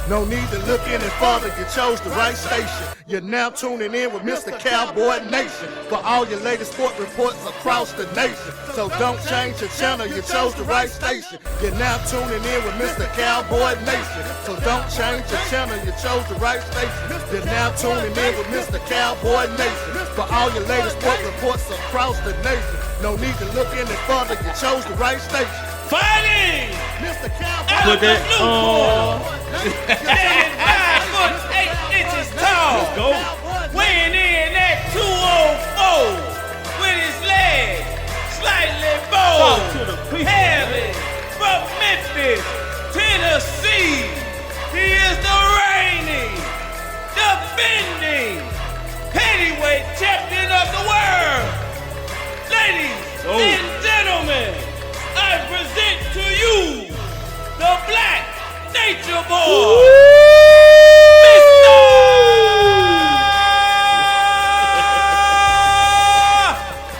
No need to look any further, you chose the right station. You're now tuning in with Mr. Cowboy Nation for all your latest sport reports across the nation. So don't change your channel, you chose the right station. You're now tuning in with Mr. Cowboy Nation. So don't change your channel, you chose the right station. You're now tuning in with Mr. Cowboy Nation for all your latest sport reports across the nation. No need to look any further, you chose the right station. Fighting! Mr. Cowboy Put that Standing 5 foot 8 inches tall. Let's go. Weighing in at 204 with his legs slightly bowed. Talk to the people. Hailing from Memphis, Tennessee. He is the reigning, defending heavyweight champion of the world. Ladies and gentlemen, I present to you the Black Nature Boy, Mr.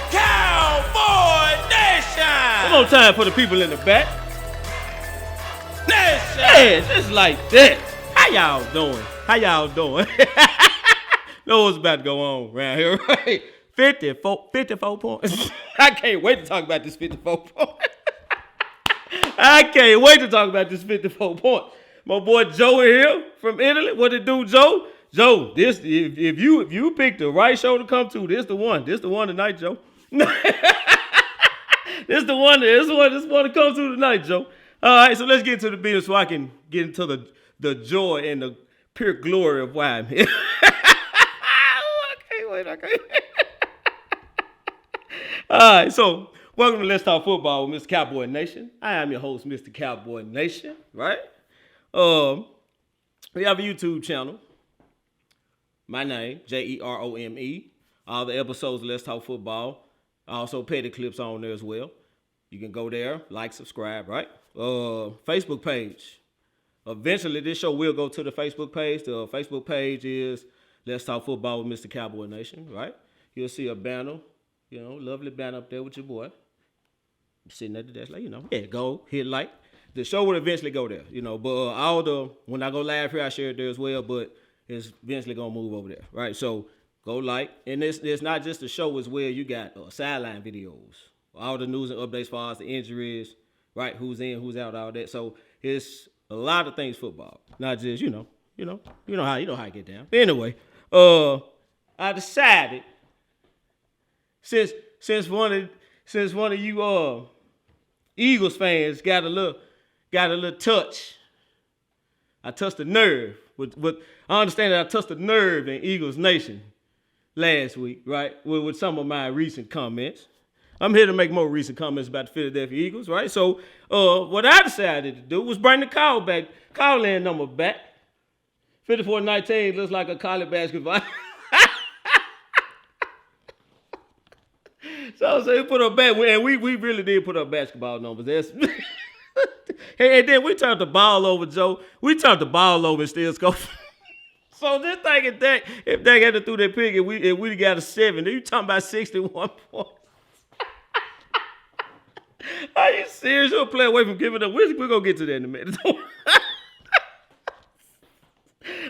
Cowboy Nation. One more time for the people in the back. Nation. Yeah, just like that. How y'all doing? How y'all doing? Know what's about to go on around here, right? 54 points. I can't wait to talk about this 54 points. I can't wait to talk about this 54 points. My boy Joe here from Italy. What it do, Joe? Joe, this if you picked the right show to come to, this the one. This the one tonight, Joe. This the one to come to tonight, Joe. All right, so let's get into the business so I can get into the joy and the pure glory of why I'm here. I can't wait. All right, so welcome to Let's Talk Football with Mr. Cowboy Nation. I am your host, Mr. Cowboy Nation, right? We have a YouTube channel. My name, Jerome. All the episodes of Let's Talk Football. Also petty clips on there as well. You can go there, like, subscribe, right? Facebook page. Eventually, this show will go to the Facebook page. The Facebook page is Let's Talk Football with Mr. Cowboy Nation, right? You'll see a banner, lovely banner up there with your boy. Sitting at the desk, go, hit like. The show will eventually go there, but when I go live here, I share it there as well, but it's eventually going to move over there, right? So go like, and it's not just the show as well. You got sideline videos, all the news and updates as far as the injuries, right? Who's in, who's out, all that. So it's a lot of things football, not just, you know how I get down. But anyway, I decided since one of you Eagles fans got a little touch. I touched the nerve. I understand that I touched the nerve in Eagles Nation last week, right? With some of my recent comments. I'm here to make more recent comments about the Philadelphia Eagles, right? So what I decided to do was bring the call-in number back. 5419 looks like a college basketball. So we put up and we really did put up basketball numbers. And then we turned the ball over, Joe. We turned the ball over and still scored. So this thing if they had to throw that pick and we got a 7, then you talking about 61 points. Are you serious? You'll play away from giving up. We're going to get to that in a minute.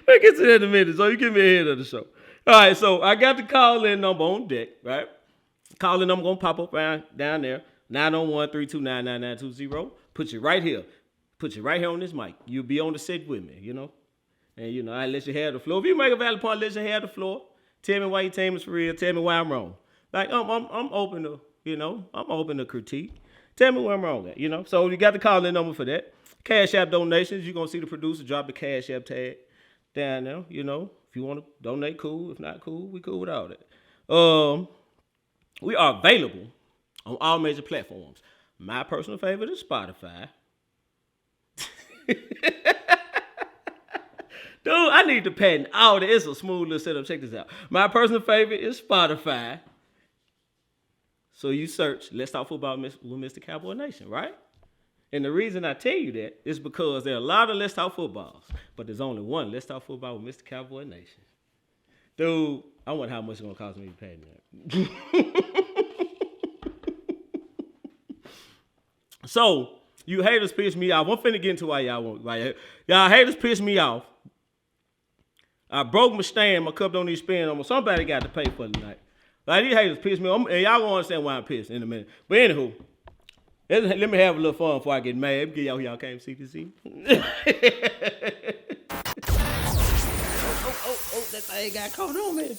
We'll get to that in a minute. So you give me ahead of the show. All right, so I got the call-in number on deck, right? Call-in number going to pop up down there. 901-329-9920. Put you right here. Put you right here on this mic. You'll be on the set with me, And, I let you have the floor. If you make a valid point, let you have the floor. Tell me why your team is for real. Tell me why I'm wrong. Like, I'm open to, I'm open to critique. Tell me where I'm wrong at, So you got the call-in number for that. Cash App donations. You're going to see the producer drop the Cash App tag down there, If you want to donate, cool. If not, cool. We cool with all that. We are available on all major platforms. My personal favorite is Spotify. Dude, I need to patent all that. It's a smooth little setup. Check this out. My personal favorite is Spotify. So you search Let's Talk Football with Mr. Cowboy Nation, right? And the reason I tell you that is because there are a lot of Let's Talk Footballs, but there's only one Let's Talk Football with Mr. Cowboy Nation. Dude, I wonder how much it's going to cost me to patent that. So, You haters piss me off. I'm finna get into why y'all haters piss me off. I broke my stand. My cup don't need spin on me. Somebody got to pay for it tonight. Like, these haters piss me off. And y'all gonna understand why I'm pissed in a minute. But anywho, let me have a little fun before I get mad. Get y'all came see this evening. Oh, that thing got caught on me.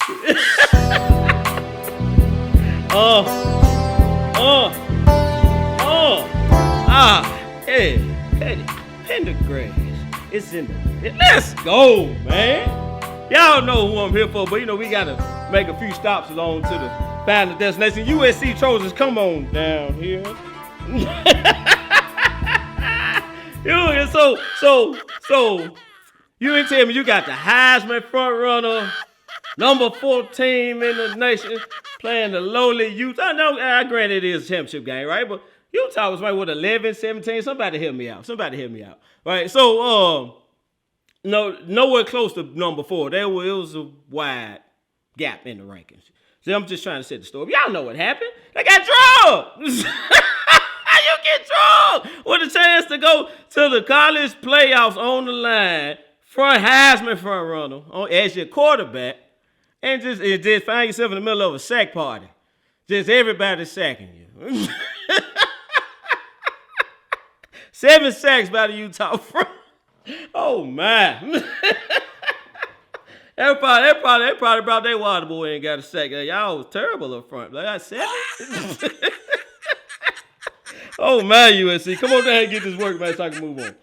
Hey, Pendergrass. It's in the. Let's go, man. Y'all know who I'm here for, but we gotta make a few stops along to the final destination. USC Trojans, come on down here. So you didn't tell me you got the Heisman front runner, number 4 team in the nation, playing the lowly Utah. I know, granted it is a championship game, right? But Utah was right with 11, 17. Somebody help me out. Right? So, nowhere close to number 4. It was a wide gap in the rankings. See, I'm just trying to set the story. Y'all know what happened. They got drugged. You get drugged with a chance to go to the college playoffs on the line, Heisman front runner as your quarterback, and just find yourself in the middle of a sack party. Just everybody sacking you. 7 sacks by the Utah front. Oh, man. They probably brought their water boy and got a sack. Y'all was terrible up front. Like I said. Oh, man, USC. Come on down and get this work, man, so I can move on.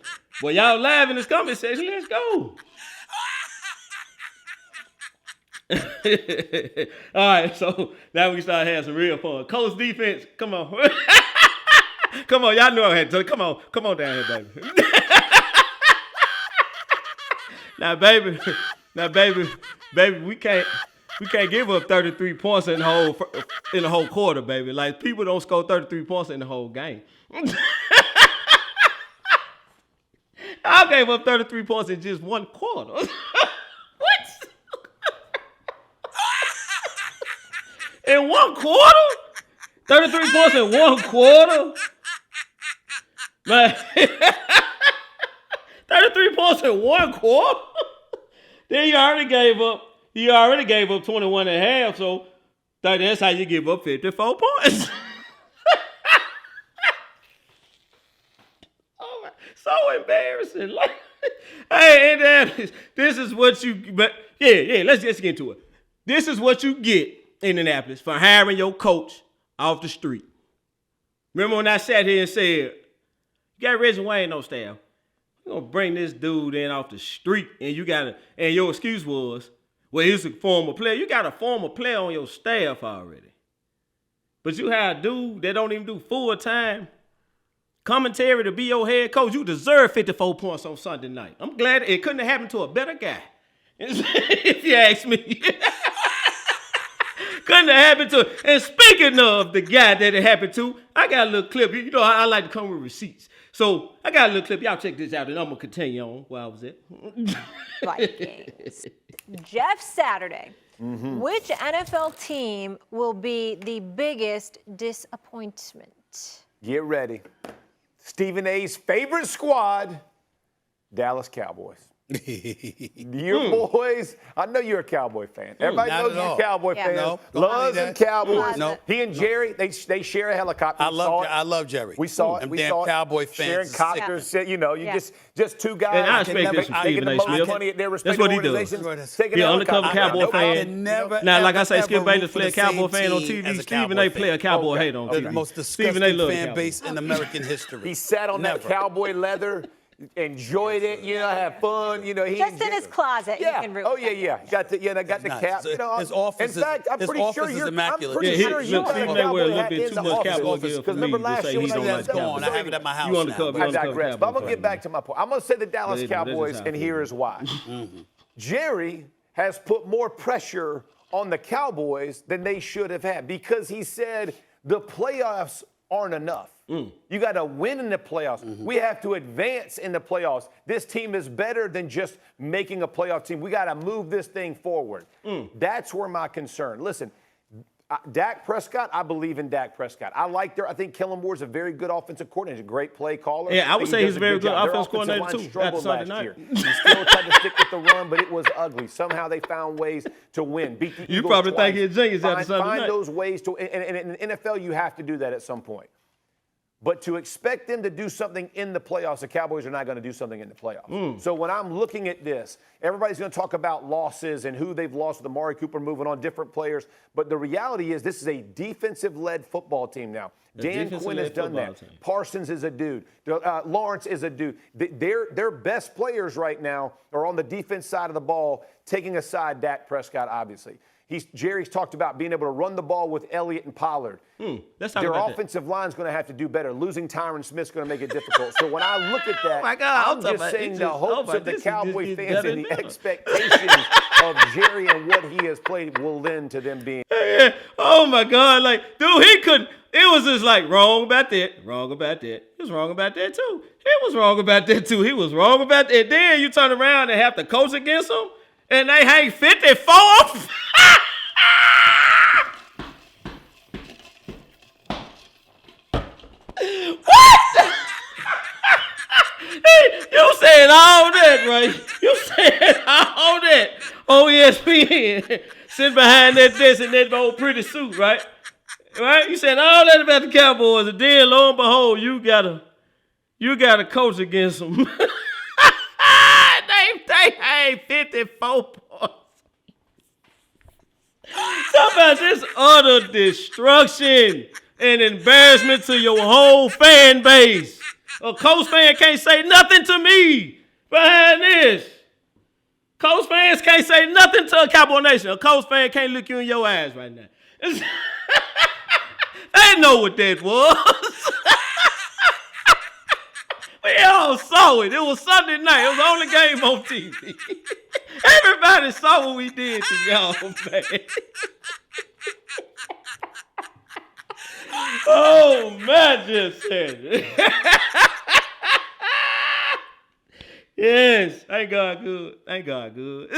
Well, y'all live in this comment section. Let's go. All right, so now we start having some real fun. Colts defense, come on. Come on, y'all know I had to. Come on down here, baby. Now, baby, we can't give up 33 points in the whole quarter, baby. Like, people don't score 33 points in the whole game. I gave up 33 points in just one quarter. What? In one quarter? 33 points in one quarter? Man. 33 points in one quarter? Then you already gave up 21 and a half, so that's how you give up 54 points. Oh my, so embarrassing. Like, hey, and this is what let's just get into it. This is what you get, Indianapolis, for hiring your coach off the street. Remember when I sat here and said, you got Reggie Wayne on staff. You're going to bring this dude in off the street, and your excuse was, well, he's a former player. You got a former player on your staff already. But you have a dude that don't even do full-time commentary to be your head coach. You deserve 54 points on Sunday night. I'm glad it couldn't have happened to a better guy, if you ask me. Couldn't have happened to. And speaking of the guy that it happened to, I got a little clip. You know, I like to come with receipts. So I got a little clip. Y'all check this out, and I'm going to continue on where I was at. Vikings. Jeff Saturday. Mm-hmm. Which NFL team will be the biggest disappointment? Get ready. Stephen A's favorite squad, Dallas Cowboys. Your boys, I know you're a Cowboy fan. Everybody knows you're a Cowboy fan. No, Loves and Cowboys. No. He and Jerry, they share a helicopter. I love Jerry. We saw it. Them we damn saw Cowboy it. fans. Sharing copters. Just two guys. And I expect this from Stephen A. Smith. That's what he does. He's an undercover Cowboy fan. Now, like I say, Skip Bayless play a Cowboy fan on TV. Stephen A. play a Cowboy hate on TV. The most Stephen disgusting A. fan base in American history. He sat on that Cowboy leather. Enjoyed it, had fun, He just in his closet, yeah. You can root. Oh yeah. Got the cap. His office. In fact, I'm pretty sure you're immaculate. I'm pretty sure look, Stephen A. wear a little bit too much Cowboy gear for me to say he don't like Cowboys. I have it at my house. You undercover. I digress, but I'm gonna get back to my point. I'm gonna say the Dallas Cowboys, and here is why. Jerry has put more pressure on the Cowboys than they should have had because he said the playoffs aren't enough. You got to win in the playoffs. We have to advance in the playoffs. This team is better than just making a playoff team. We got to move this thing forward. That's where my concern. Listen, Dak Prescott, I believe in Dak Prescott. I think Kellen Moore's a very good offensive coordinator. He's a great play caller. Yeah, I would say he's a very good job. offensive coordinator, too, Struggled after Sunday last night. year. He still tried to stick with the run, but it was ugly. Somehow they found ways to win. Beat the You Eagles probably twice. think he's genius after Sunday Find night. those ways to, and in the NFL, you have to do that at some point. But to expect them to do something in the playoffs, the Cowboys are not going to do something in the playoffs. So when I'm looking at this, everybody's going to talk about losses and who they've lost with Amari Cooper moving on, different players. But the reality is this is a defensive-led football team now. Dan Quinn has done that. Team. Parsons is a dude. Lawrence is a dude. Their best players right now are on the defense side of the ball, taking aside Dak Prescott, obviously. Jerry's talked about being able to run the ball with Elliott and Pollard. Let's talk Their about offensive line's going to have to do better. Losing Tyron Smith's going to make it difficult. So when I look at that, my God, I'm just saying the hopes of the Cowboy fans better and and the better. expectations of Jerry and what he has played will lend to them being. Yeah. Oh my God! Like, dude, he couldn't. It was just like wrong about that, wrong about that. He was wrong about that too. He was wrong about that too. He was wrong about that. Then you turn around and have to coach against him, and they hang 54. You said all that, right? You said all that on ESPN, sitting behind that desk in that old pretty suit, right? Right? You said all that about the Cowboys, and then lo and behold, you gotta coach against them. they had 54 points. Talk about this utter destruction and embarrassment to your whole fan base. A Colts fan can't say nothing to me behind this. Colts fans can't say nothing to a Cowboy Nation. A Colts fan can't look you in your eyes right now. They know what that was. We all saw it. It was Sunday night. It was the only game on TV. Everybody saw what we did to y'all, man. Oh, man, just said it. Yes, thank God good. Thank God good.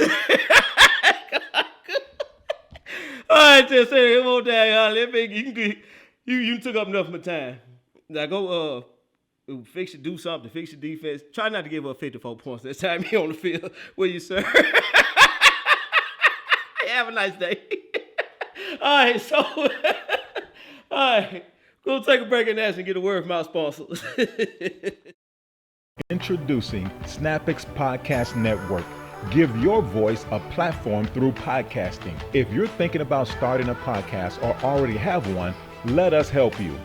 All right, just say come on down, you took up enough of my time. Now go fix your defense. Try not to give up 54 points this time here on the field. Will you, sir? Have a nice day. All right, so all right, we'll take a break and get a word from our sponsors. Introducing SnapX Podcast Network. Give your voice a platform through podcasting. If you're thinking about starting a podcast or already have one, let us help you.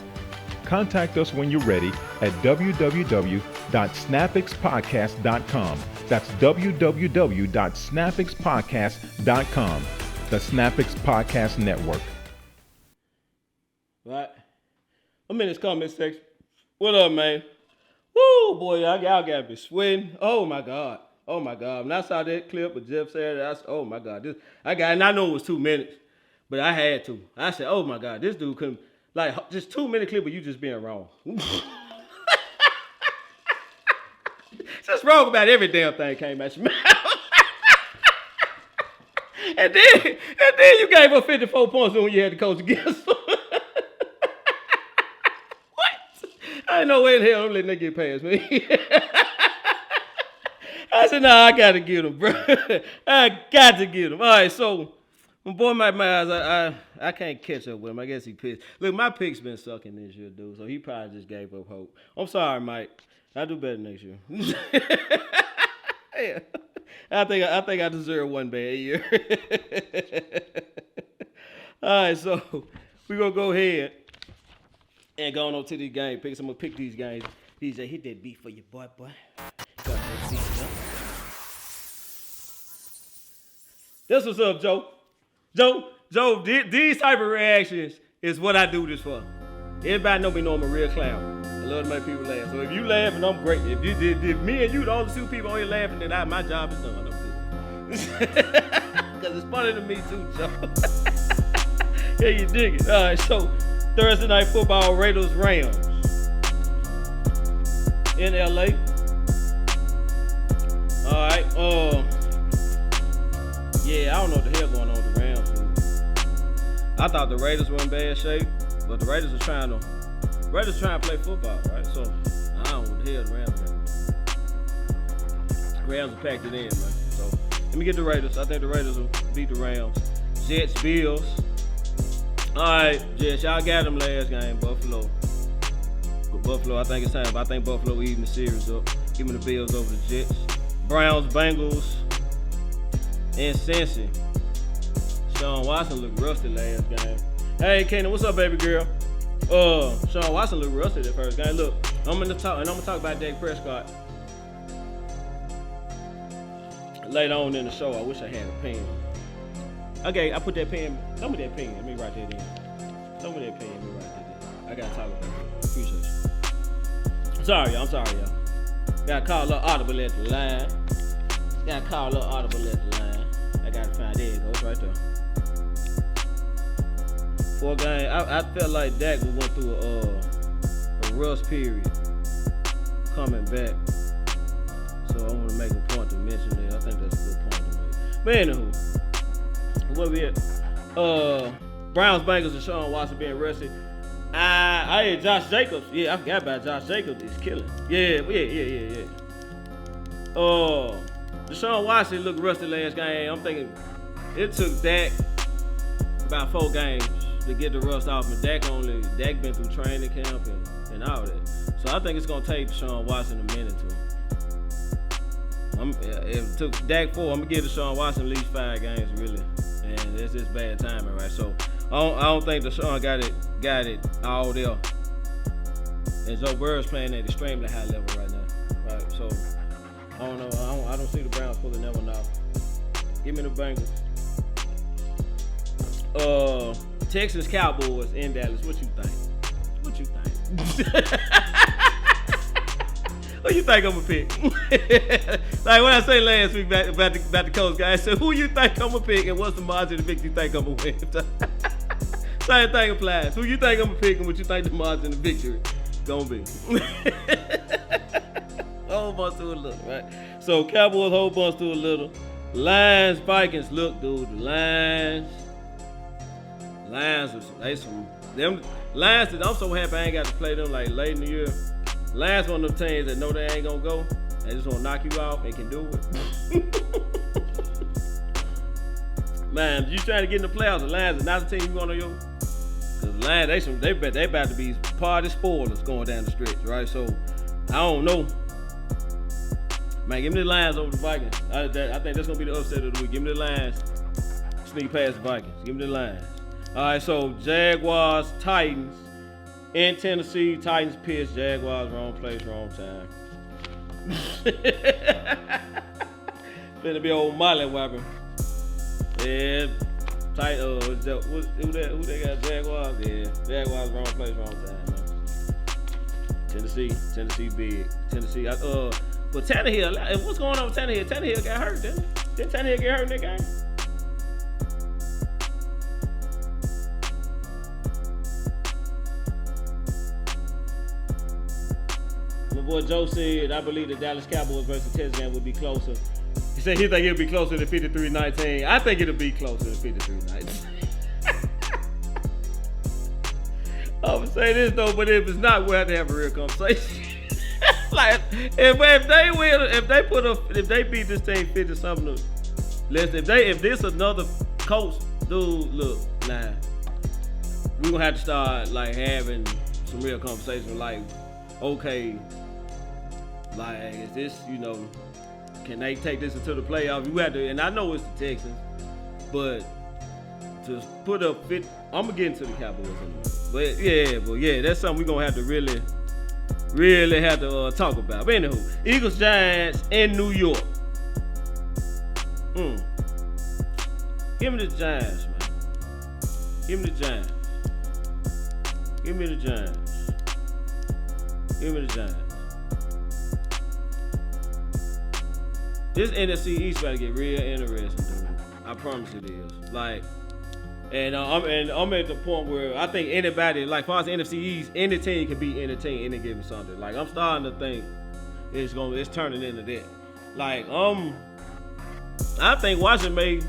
Contact us when you're ready at www.snapxpodcast.com. That's www.snapxpodcast.com. The SnapX Podcast Network. Right. I'm in this comment section. What up, man? Woo, boy, y'all got me sweating. Oh my God. When I saw that clip of Jeff Saturday, I said, oh my God, and I know it was 2 minutes, but I had to. I said, oh my God, this dude couldn't, like, just 2 minute clip of you just being wrong. Just wrong about every damn thing came out your mouth. and then you gave up 54 points when you had to coach against them. I ain't no way in hell I'm letting that get past me. I said, nah, I got to get him, bro. I got to get him. All right, so my boy Mike Myers, I can't catch up with him. I guess he pissed. Look, my pick's been sucking this year, dude, so he probably just gave up hope. I'm sorry, Mike. I'll do better next year. Yeah. I think I deserve one bad year. All right, so we're going to go ahead and go on to these games. I'm going to pick these games. DJ, hit that beat for your boy. Got that beat, huh? That's what's up, Joe. Joe, these type of reactions is what I do this for. Everybody know me know I'm a real clown. I love to make people laugh. So if you laughing, I'm great. If me and you, the only two people on here laughing, then my job is done. Because it's funny to me too, Joe. Yeah, you dig it. All right, so Thursday Night Football, Raiders, Rams. In LA. All right. Yeah, I don't know what the hell going on with the Rams. I thought the Raiders were in bad shape, but the Raiders are trying to play football, right? So I don't know what the hell the Rams are. Rams are packed it in, man. So let me get the Raiders. I think the Raiders will beat the Rams. Jets, Bills. All right, Jets, y'all got them last game, Buffalo. But Buffalo, I think it's time. I think Buffalo eating the series up. Give me the Bills over the Jets. Browns, Bengals, and Cincy. Sean Watson looked rusty last game. Hey, Kenan, what's up, baby girl? Sean Watson looked rusty that first game. Look, I'm gonna talk about Dak Prescott later on in the show. I wish I had a pen. Okay, I put that pen. Throw me that pen. Let me write that in. Throw me that pen. Let me write that in. I gotta talk about that. Appreciate you. I'm sorry, y'all. Gotta call up Audible at the line. I gotta find. There it goes, right there. 4 games. I felt like Dak went through a rust period coming back. So I want to make a point to mention that. I think that's a good point to make. But anywho, what we at? Browns, Bengals, and Sean Watson being rested. I had Josh Jacobs. Yeah, I forgot about Josh Jacobs. He's killing. Yeah. Deshaun Watson looked rusty last game. I'm thinking it took Dak about 4 games to get the rust off, and Dak been through training camp and all that. So I think it's gonna take Deshaun Watson a minute to. If it took Dak 4, I'm gonna give Deshaun Watson at least 5 games really, and it's just bad timing, right? So I don't think Deshaun got it all there. And Joe Burrow's playing at extremely high level right now, right? So I don't know. I don't see the Browns pulling that one off. Give me the Bengals. Texans, Cowboys in Dallas. What you think? Who you think I'm gonna pick? Like when I say last week about the Colts guy, I said, who you think I'm gonna pick and what's the margin of victory you think I'm gonna win? Same thing applies. Who you think I'm gonna pick and what you think the margin of victory gonna be? Whole bunch to a little, right? So Cowboys, whole bunch to a little. Lions, Vikings. Look, dude, the Lions I'm so happy I ain't got to play them like late in the year. Lions one of them teams that know they ain't gonna go. They just wanna knock you off and can do it. Man, you trying to get in the playoffs, the Lions are not the team you want on your. Cause the Lions, they about to be party spoilers going down the stretch, right? So I don't know. Man, give me the Lions over the Vikings. I think that's gonna be the upset of the week. Give me the Lions. Sneak past the Vikings. Give me the Lions. All right, so Jaguars, Titans in Tennessee. Titans pitch. Jaguars, wrong place, wrong time. Finna be old Molly Whopper. Yeah, who they got? Jaguars. Yeah, Jaguars, wrong place, wrong time, man. Tennessee big. Tennessee. But Tannehill, what's going on with Tannehill? Tannehill got hurt, didn't he? Didn't Tannehill get hurt in that game? My boy Joe said, I believe the Dallas Cowboys versus Texans game would be closer. He said he think it'll be closer than 53-19. I think it'll be closer than 53-19. I'm gonna say this though, but if it's not, we'll have to have a real conversation. Like if they beat this team 50-something less, if this another coach, dude, look, nah, we gonna have to start like having some real conversation. Like, okay, like is this, can they take this into the playoffs? You have to, and I know it's the Texans, but to put up 50, I'm gonna get into the Cowboys anyway. But yeah, that's something we're gonna have to really have to talk about. But anywho, Eagles, Giants in New York. Give me the Giants, man. Give me the Giants. Give me the Giants. Give me the Giants. This NFC East about to get real interesting, dude. I promise it is. Like, and I'm at the point where I think anybody, like, as far as NFC East, any team can beat any team any given Sunday. Like, I'm starting to think it's turning into that. Like, I think Washington may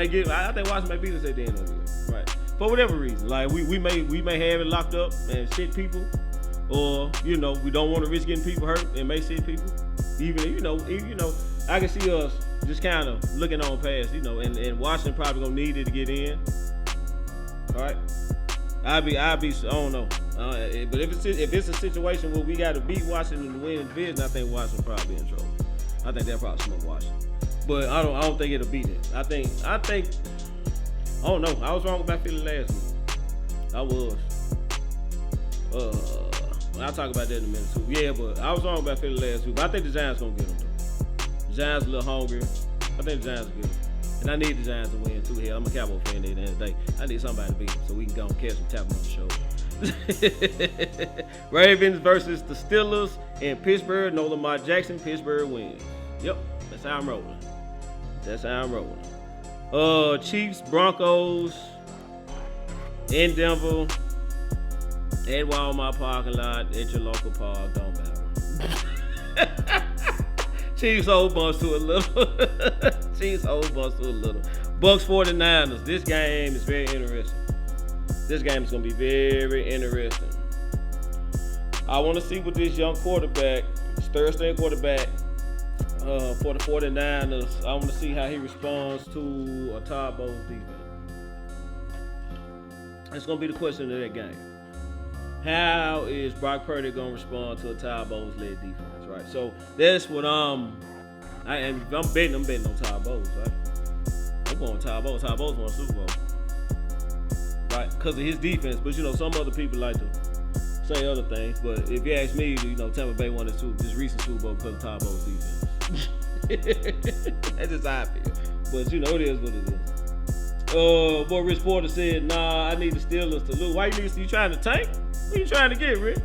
beat us at the end of the year. Right. As for whatever reason. Like we may have it locked up and sit people, or we don't want to risk getting people hurt and may sit people. Even I can see us just kind of looking on past, and Washington probably gonna need it to get in. All right, I'd be I don't know, but if it's a situation where we got to beat Washington to win the division, I think Washington probably be in trouble. I think they'll probably smoke Washington, but I don't think it'll beat it. I think I don't know. I was wrong about Philly last week. I was. I'll talk about that in a minute too. Yeah, but I was wrong about Philly last week. But I think the Giants gonna get them though. The Giants a little hungry. I think the Giants will get them. And I need the Giants to win too. Hell, I'm a Cowboy fan at the end of the day. I need somebody to beat them so we can go and catch them, tap them on the shoulder. Ravens versus the Steelers in Pittsburgh. No Lamar Jackson. Pittsburgh wins. Yep, that's how I'm rolling. Chiefs, Broncos in Denver at Walmart parking lot at your local park. Don't matter. Chiefs hold bunch to a little. Bucks 49ers. This game is very interesting. This game is going to be very interesting. I want to see what this young quarterback, this third-string quarterback for the 49ers, I want to see how he responds to a Todd Bowles defense. That's going to be the question of that game. How is Brock Purdy going to respond to a Todd Bowles-led defense, right? So that's what I'm betting on Todd Bowles, right? I'm going with Todd Bowles. Todd Bowles won a Super Bowl, right? Because of his defense. But some other people like to say other things. But if you ask me, Tampa Bay won this recent Super Bowl because of Todd Bowles' defense. That's just how I feel. But it is what it is. Boy, Rich Porter said, "Nah, I need the Steelers to lose." Why you trying to tank? What you trying to get, Rich?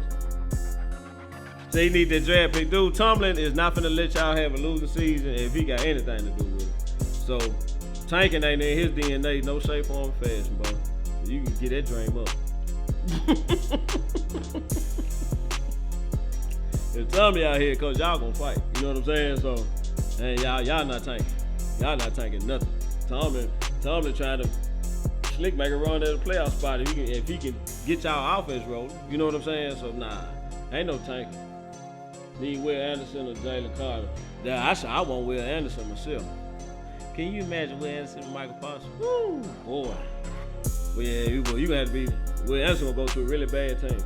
So you need that draft pick. Dude, Tomlin is not finna let y'all have a losing season if he got anything to do with it. So tanking ain't in his DNA, no shape, form, fashion, bro. You can get that dream up. If Tommy out here, cause y'all gonna fight. You know what I'm saying? So, and y'all not tanking. Y'all not tanking nothing. Tomlin trying to slick make a run at a playoff spot if he can get y'all offense rolling. You know what I'm saying? So nah, ain't no tanking. Need Will Anderson or Jalen Carter. Yeah, I want Will Anderson myself. Can you imagine Will Anderson and Michael Parsons? Woo, boy. Well, yeah, you gonna have to be. Will Anderson gonna go to a really bad team.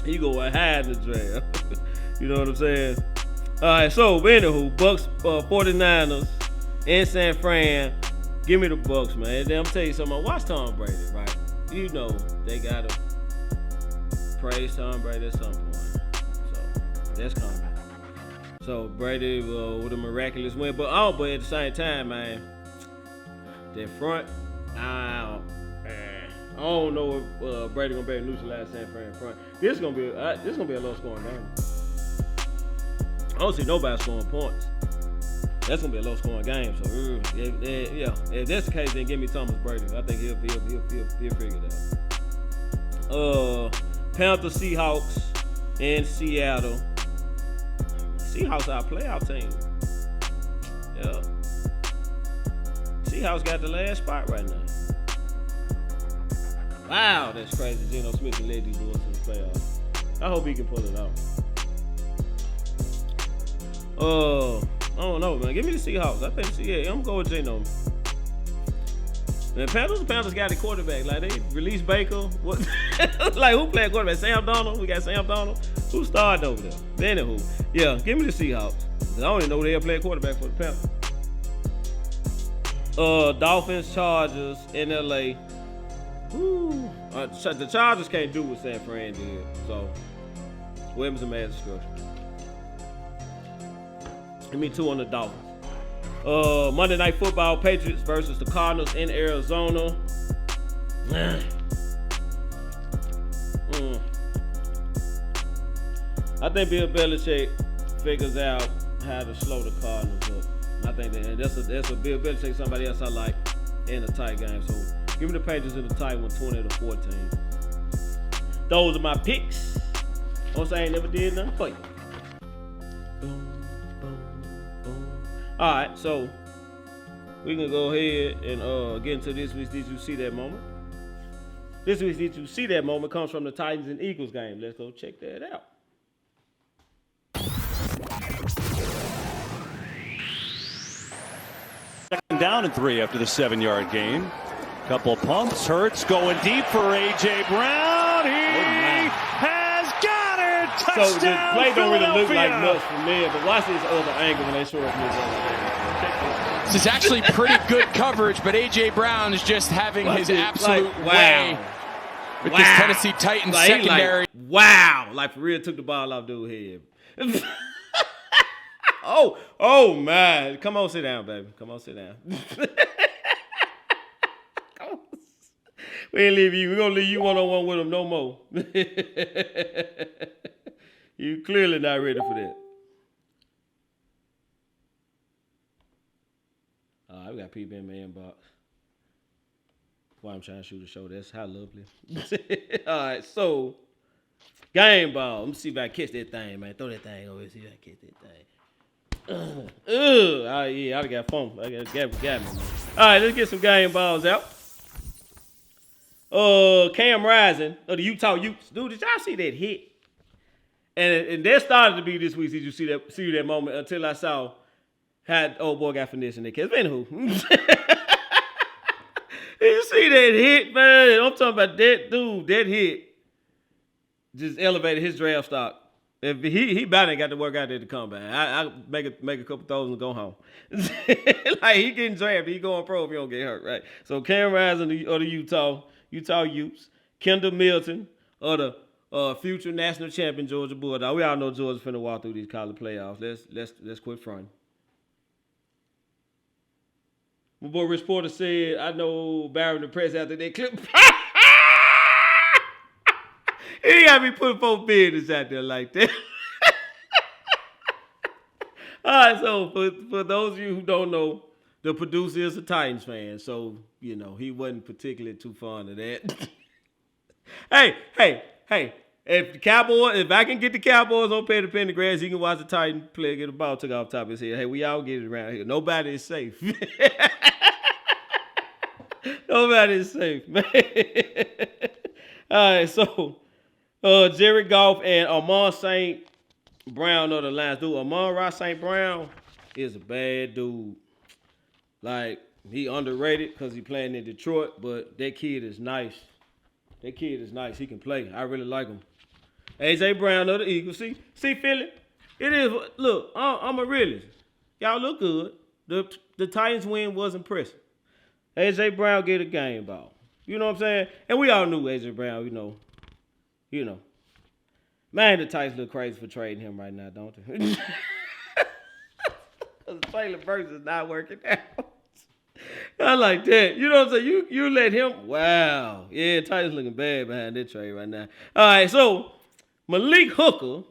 He go high in the draft. You know what I'm saying? All right, so anywho, Bucks 49ers in San Fran. Give me the Bucks, man. Then I'm tell you something. Watch Tom Brady, right? They gotta praise Tom Brady at some point. So that's coming. So Brady with a miraculous win, but at the same time, man, that front, I don't know if Brady gonna be able to neutralize San Fran front. This is gonna be a low scoring game. I don't see nobody scoring points. That's gonna be a low scoring game. So if that's the case, then give me Thomas Brady. I think he'll figure it out. Panthers Seahawks in Seattle. Seahawks our playoff team. Yeah. Seahawks got the last spot right now. Wow, that's crazy. Geno Smith led these boys to the playoffs. I hope he can pull it off. I don't know, man. Give me the Seahawks. I think, I'm going with Geno. Man, Panthers got a quarterback. Like, they released Baker. What? Like, who played quarterback? Sam Darnold? We got Sam Darnold. Who started over there? Anywho, yeah, give me the Seahawks. I don't even know they'll play quarterback for the Panthers. Dolphins, Chargers in LA. Woo. The Chargers can't do what San Fran did. So, Williams a mass destruction. Give me 2 on the Dolphins. Monday Night Football, Patriots versus the Cardinals in Arizona. I think Bill Belichick figures out how to slow the Cardinals up. I think that's a Bill Belichick, somebody else I like in a tight game. So give me the Patriots in the tight one, 20-14. Those are my picks. Once I ain't never did nothing for you. Boom, boom, boom. All right, so we can go ahead and get into this week's Did You See That moment. This week's Did You See That moment comes from the Titans and Eagles game. Let's go check that out. Second down and 3 after the 7-yard gain. Couple pumps. Hurts going deep for A.J. Brown. He has got it. Touchdown, So the play don't really look like Philadelphia. much from there, but watch this other angle when they show up from this other angle. Check this. This is actually pretty good coverage, but A.J. Brown is just having Watch his this. absolute Like, way with this Tennessee Titans Like, he secondary. Like, wow. Like, for real, took the ball off dude's head. Oh, man. Come on, sit down, baby. Come on, sit down. Come on. We ain't leave you. We're going to leave you one-on-one with him no more. You clearly not ready for that. All right, we got people in my inbox. Why I'm trying to shoot a show. That's how lovely. All right, so game ball. Let me see if I can catch that thing, man. Throw that thing over here. See if I can catch that thing. All right, yeah, I got fun. I got me, man. All right, let's get some game balls out. Cam Rising of the Utah Utes. Dude, did y'all see that hit? And that started to be this week. Did you see that moment until I saw how old boy got finesse in there? It's been who? You see that hit, man? I'm talking about that dude. That hit just elevated his draft stock. If he about ain't got to work out there to come back. I make a couple throws and go home. Like he getting drafted, he going pro if he don't get hurt, right? So Cam Rising of the Utah Utes, Kendall Milton of the future national champion Georgia Bulldog. We all know Georgia's finna walk through these college playoffs. Let's quit fronting. My boy Rich Porter said, I know Barry the press after that clip. He got me putting 4 business out there like that. All right, so for those of you who don't know, the producer is a Titans fan, so, you know, he wasn't particularly too fond of that. Hey, if I can get the Cowboys on Petty Pendergrass, he can watch the Titan play, get the ball took off top of his head. Hey, we all get it around here. Nobody is safe. Nobody is safe, man. All right, so Jared Goff and Amon St. Brown are the Lions. Dude, Amon-Ra St. Brown is a bad dude. Like, he underrated because he playing in Detroit, but that kid is nice. He can play. I really like him. A.J. Brown of the Eagles. See, Philly? It is. Look, I'm a realist. Y'all look good. The Titans win was impressive. A.J. Brown get a game ball. You know what I'm saying? And we all knew A.J. Brown, you know. Man, the Titans look crazy for trading him right now, don't they? Because Traylon Burks is not working out. I like that. You know what I'm saying? You let him. Wow. Yeah, Titans looking bad behind that trade right now. All right, so Malik Hooker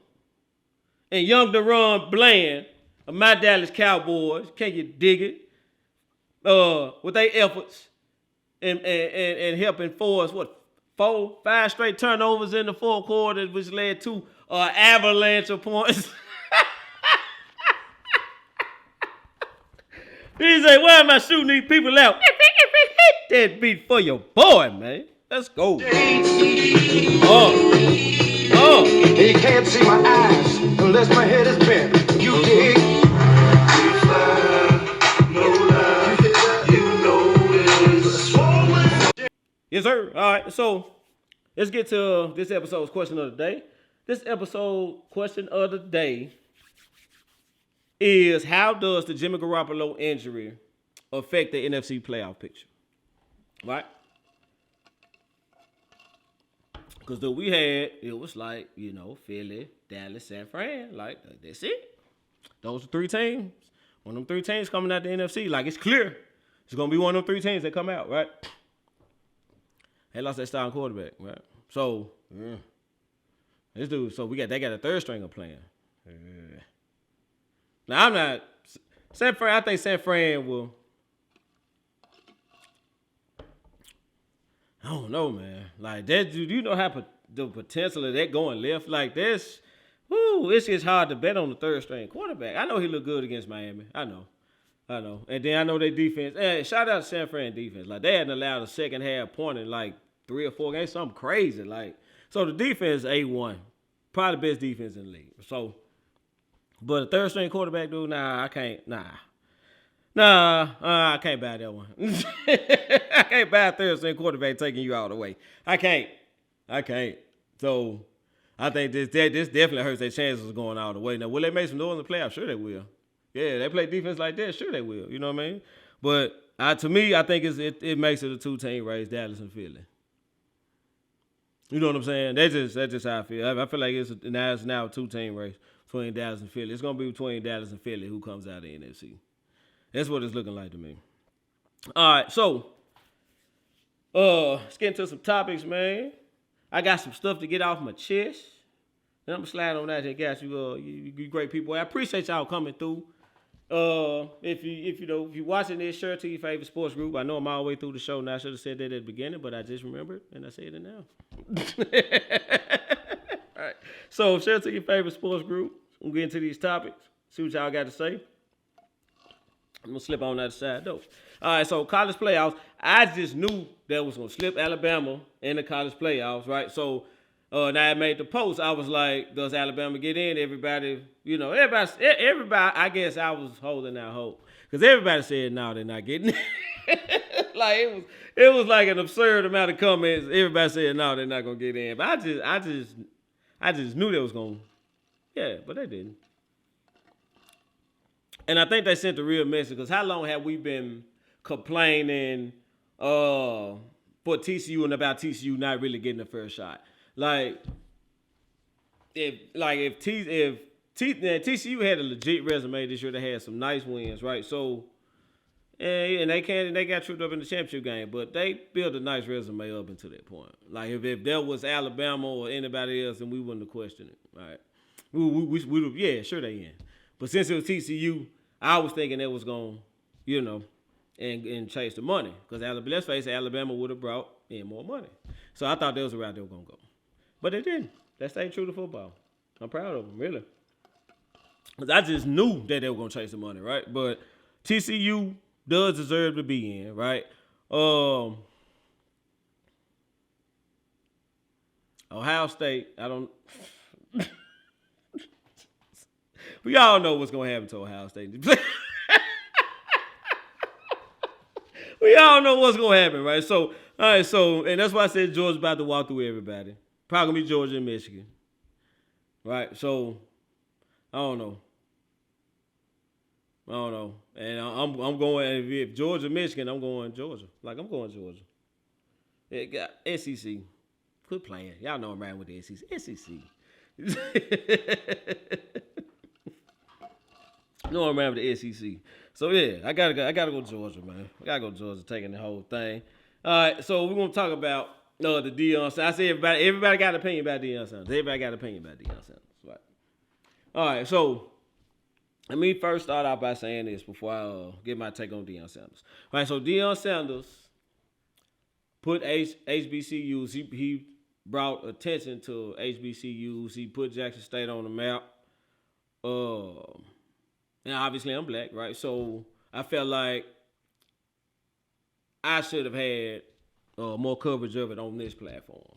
and young Deron Bland of my Dallas Cowboys, can you dig it? With their efforts and helping force 4-5 straight turnovers in the fourth quarter, which led to avalanche of points. He say, why am I shooting these people out? Hit that beat for your boy, man. Let's go. He can't see my eyes unless my head is bent. You dig? Yes, sir. All right, so let's get to this episode's question of the day. This episode question of the day is, how does the Jimmy Garoppolo injury affect the NFC playoff picture? Right? Because we had, it was like, Philly, Dallas, San Fran. Like, that's it. Those are 3 teams. One of them 3 teams coming out the NFC. Like, it's clear. It's going to be one of them 3 teams that come out, right? They lost their starting quarterback, right? So, this dude, they got a 3rd stringer playing. Now, I'm not, San Fran, I think San Fran will, I don't know, man. Like, that, you know how the potential of that going left like this? Woo, it's just hard to bet on the 3rd string quarterback. I know he looked good against Miami. I know. I know. And then I know their defense. Hey, shout out to San Fran defense. Like, they hadn't allowed a second half point in like 3 or 4 games. Something crazy. Like, so the defense is A1. Probably the best defense in the league. So, but a third string quarterback, dude, I can't. I can't buy that one. I can't buy a third string quarterback taking you all the way. I can't. So, I think this definitely hurts their chances of going all the way. Now, will they make some noise in the playoffs? Sure they will. Yeah, they play defense like that. Sure they will. You know what I mean? But to me, I think it makes it a 2-team race, Dallas and Philly. You know what I'm saying? That's just how I feel. I feel like it's now a 2-team race between Dallas and Philly. It's gonna be between Dallas and Philly who comes out of the NFC. That's what it's looking like to me. All right, so let's get into some topics, man. I got some stuff to get off my chest. And I'm gonna slide on that and got you great people. I appreciate y'all coming through. If you're watching this, share to your favorite sports group. I know I'm all the way through the show now. I should have said that at the beginning, but I just remembered and I said it now. All right. So share to your favorite sports group. We'll get into these topics. See what y'all got to say. I'm gonna slip on that side though. All right, so college playoffs. I just knew that was gonna slip Alabama in the college playoffs, right? So now I made the post. I was like, does Alabama get in? Everybody, I guess I was holding out hope. Because everybody said, no, they're not getting in. Like, it was like an absurd amount of comments. Everybody said, no, they're not going to get in. But I just knew they was going to. Yeah, but they didn't. And I think they sent the real message. Because how long have we been complaining for TCU and about TCU not really getting the first shot? Like if TCU had a legit resume this year, they had some nice wins, right? So, and they got tripped up in the championship game, but they built a nice resume up until that point. Like if there was Alabama or anybody else, then we wouldn't have questioned it, right? We yeah, sure they in. But since it was TCU, I was thinking it was going, and chase the money because let's face it, Alabama would have brought in more money. So I thought that was the route they were gonna go. But they didn't. They stayed true to football. I'm proud of them, really. Because I just knew that they were going to chase the money, right? But TCU does deserve to be in, right? Ohio State, I don't... We all know what's going to happen to Ohio State. We all know what's going to happen, right? So, all right, and that's why I said Georgia's about to walk through everybody. Probably going to be Georgia and Michigan. Right? So, I don't know. And I'm going, if Georgia, Michigan, I'm going Georgia. Like, I'm going Georgia. It got SEC. Quit playing. Y'all know I'm riding with the SEC. No, I'm around with the SEC. So, yeah, I gotta go Georgia, man. I gotta go Georgia, taking the whole thing. All right, so we're going to talk about the Deion Sanders. I say everybody got an opinion about Deion Sanders. Everybody got an opinion about Deion Sanders. Right. All right, so let me first start out by saying this before I get my take on Deion Sanders. All right, so Deion Sanders put HBCUs. He brought attention to HBCUs. He put Jackson State on the map. And obviously I'm black, right? So I felt like I should have had more coverage of it on this platform,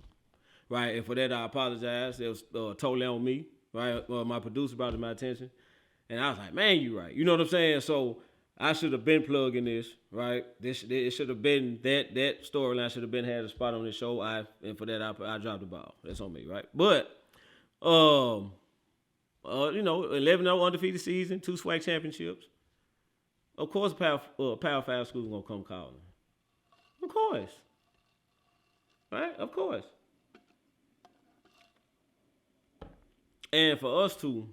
right? And for that, I apologize. It was totally on me, right? My producer brought it to my attention. And I was like, man, you right. You know what I'm saying? So I should have been plugging this, right? It should have been, that storyline should have been had a spot on this show. And for that, I dropped the ball. That's on me, right? But, 11-0 undefeated season, 2 SWAC championships. Of course, Power 5 schools going to come calling. Of course. Right? Of course. And for us to,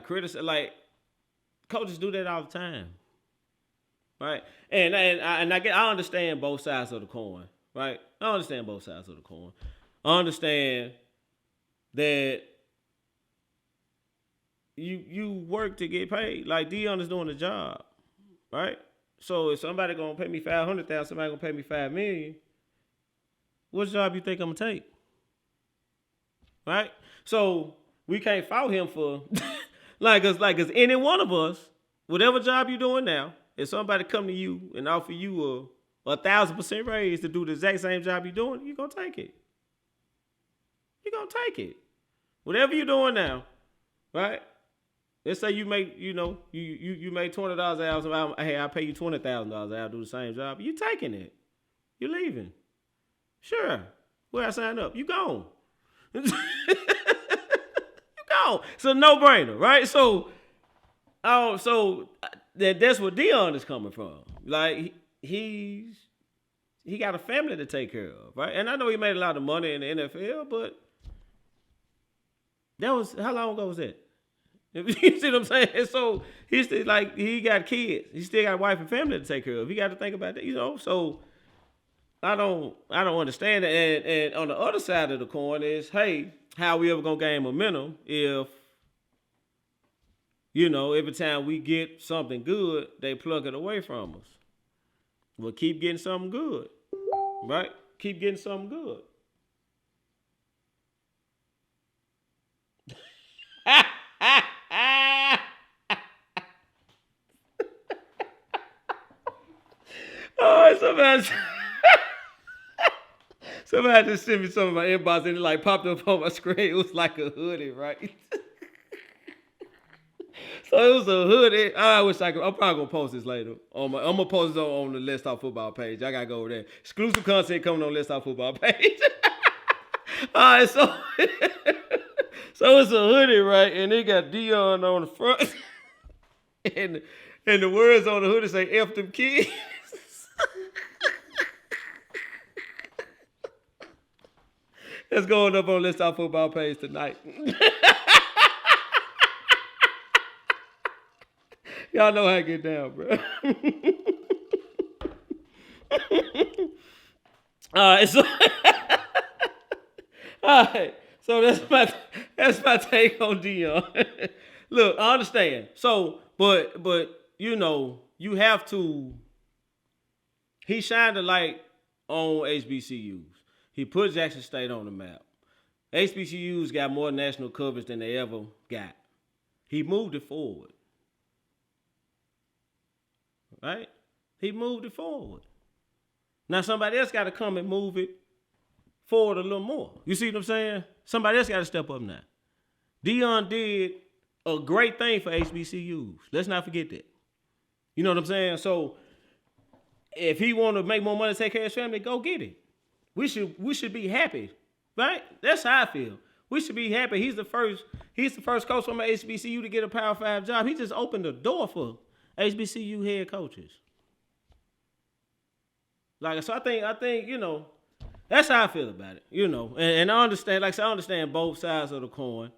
criticize, coaches do that all the time. Right? And I understand both sides of the coin. Right? I understand both sides of the coin. I understand that you work to get paid. Like Deion is doing the job. Right? So if somebody gonna pay me $500,000, somebody gonna pay me $5 million, what job you think I'm gonna take? Right? So we can't fault him for cause any one of us whatever job you're doing now, if somebody come to you and offer you a 1,000% raise to do the exact same job you're doing, you're going to take it. You're going to take it. Whatever you're doing now, right? Let's say you make, you make $20 an hour. Hey, I'll pay you $20,000 an hour to do the same job. You taking it. You're leaving. Sure. Where I sign up? You gone. You gone. It's a no-brainer, right? So that's where Deion is coming from. Like, he got a family to take care of, right? And I know he made a lot of money in the NFL, but that was, how long ago was that? You see what I'm saying? So he's still, like, he got kids. He still got a wife and family to take care of. He got to think about that, So I don't understand it. And on the other side of the coin is, hey, how we ever gonna gain momentum if, every time we get something good, they plug it away from us. Well, keep getting something good, right? Keep getting something good. Oh, somebody just sent me some of my inbox and it like popped up on my screen. It was like a hoodie, right? So it was a hoodie. I wish I'm probably gonna post this later. I'm gonna post it on the Let's Talk Football page. I gotta go over there. Exclusive content coming on Let's Talk Football page. All right, so it's a hoodie, right? And it got Deion on the front, and the words on the hoodie say "F them kids." That's going up on Let's Talk Football page tonight. Y'all know how I get down, bro. All right, so that's my take on Deion. Look, I understand. So, but you have to. He shined a light on HBCUs. He put Jackson State on the map. HBCUs got more national coverage than they ever got. He moved it forward. Right? He moved it forward. Now somebody else got to come and move it forward a little more. You see what I'm saying? Somebody else got to step up now. Deion did a great thing for HBCUs. Let's not forget that. You know what I'm saying? So if he want to make more money to take care of his family, go get it. We should be happy, right? That's how I feel. We should be happy. He's the first coach from an HBCU to get a Power 5 job. He just opened the door for HBCU head coaches. Like, so I think that's how I feel about it. And I understand. Like, so I understand both sides of the coin.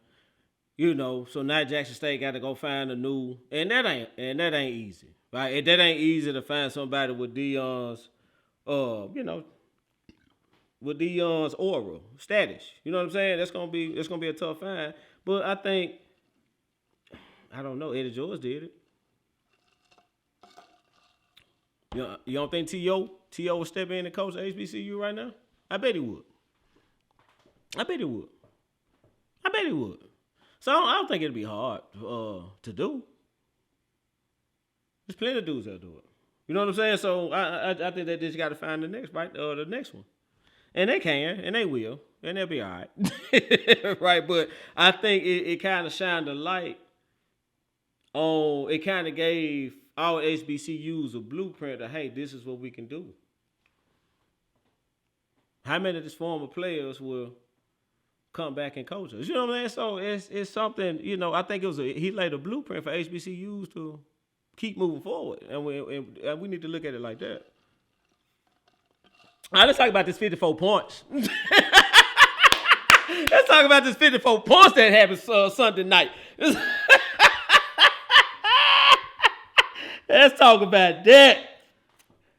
So now Jackson State got to go find a new, and that ain't easy, right? And that ain't easy to find somebody with Deion's, with Deion's aura status. You know what I'm saying? That's gonna be a tough find. But I think, I don't know, Eddie George did it. You don't think T.O. would step in and coach HBCU right now? I bet he would. So I don't think it'd be hard to do. There's plenty of dudes that'll do it. You know what I'm saying? So I think they just got to find the next one. And they can, and they will, and they'll be all right. Right? But I think it kind of shined a light on, it kind of gave all HBCUs a blueprint of, hey, this is what we can do. How many of these former players will come back and coach us? You know what I'm saying? So it's something, I think he laid a blueprint for HBCUs to keep moving forward. And we need to look at it like that. All right, let's talk about this 54 points. Let's talk about this 54 points that happened Sunday night. Let's talk about that.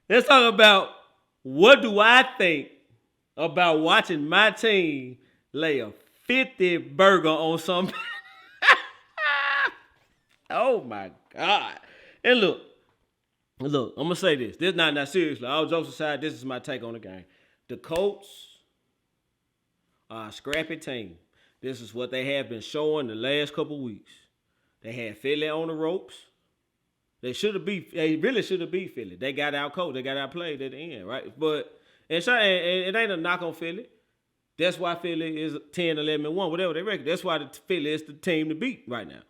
Let's talk about what do I think about watching my team lay a 50 burger on something. Oh, my God. And look, I'm going to say this. This not seriously. All jokes aside, this is my take on the game. The Colts are a scrappy team. This is what they have been showing the last couple weeks. They had Philly on the ropes. They really should have beat Philly. They got outcoached. They got outplayed at the end, right? But and it ain't a knock on Philly. That's why Philly is 10, 11, and 1, whatever they record. That's why Philly is the team to beat right now.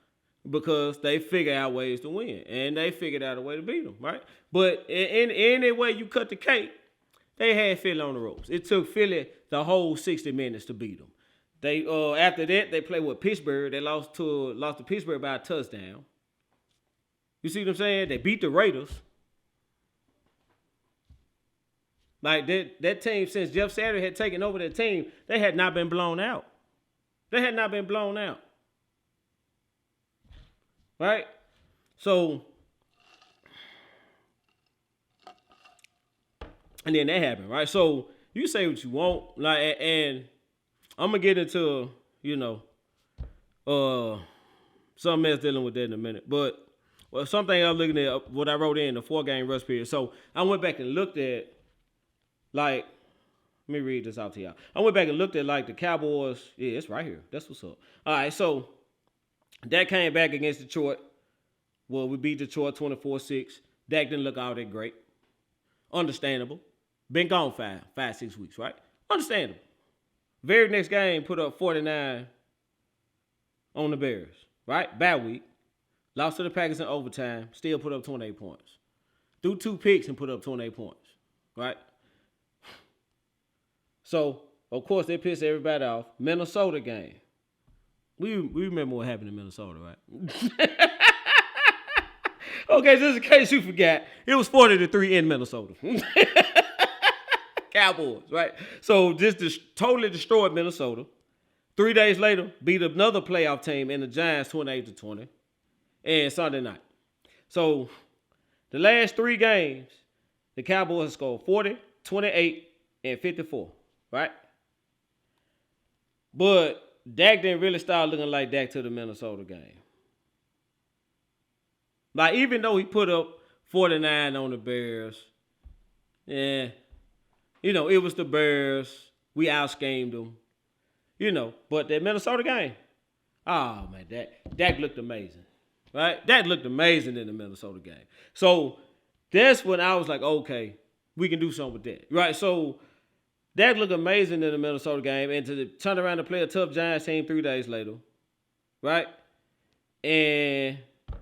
Because they figure out ways to win. And they figured out a way to beat them, right? But in any way you cut the cake, they had Philly on the ropes. It took Philly the whole 60 minutes to beat them. They after that, they played with Pittsburgh. They lost to Pittsburgh by a touchdown. You see what I'm saying? They beat the Raiders. Like that team, since Jeff Saturday had taken over that team, they had not been blown out. They had not been blown out. Right? So, and then that happened, right? So you say what you want, like, and I'm gonna get into, something else dealing with that in a minute. But something I'm looking at, what I wrote in the 4-game rest period. So I went back and looked at, like, let me read this out to y'all. I went back and looked at, like, the Cowboys. Yeah, it's right here. That's what's up. All right, so Dak came back against Detroit. Well, we beat Detroit 24-6. Dak didn't look all that great. Understandable. Been gone 5-6 weeks, right? Understandable. Very next game, put up 49 on the Bears, right? Bad week. Lost to the Packers in overtime. Still put up 28 points. Threw 2 picks and put up 28 points, right? So, of course, they pissed everybody off. Minnesota game. We remember what happened in Minnesota, right? Okay, just in case you forgot, it was 40-3 in Minnesota. Cowboys, right? So just totally destroyed Minnesota. 3 days later, beat another playoff team in the Giants 28-20. And Sunday night. So the last 3 games, the Cowboys scored 40, 28, and 54, right? But Dak didn't really start looking like Dak to the Minnesota game. Like, even though he put up 49 on the Bears, yeah, it was the Bears. We out-schemed them, But that Minnesota game, oh, man, Dak looked amazing, right? Dak looked amazing in the Minnesota game. So that's when I was like, okay, we can do something with that, right? So Dak looked amazing in the Minnesota game, and to turn around and play a tough Giants team 3 days later, right? And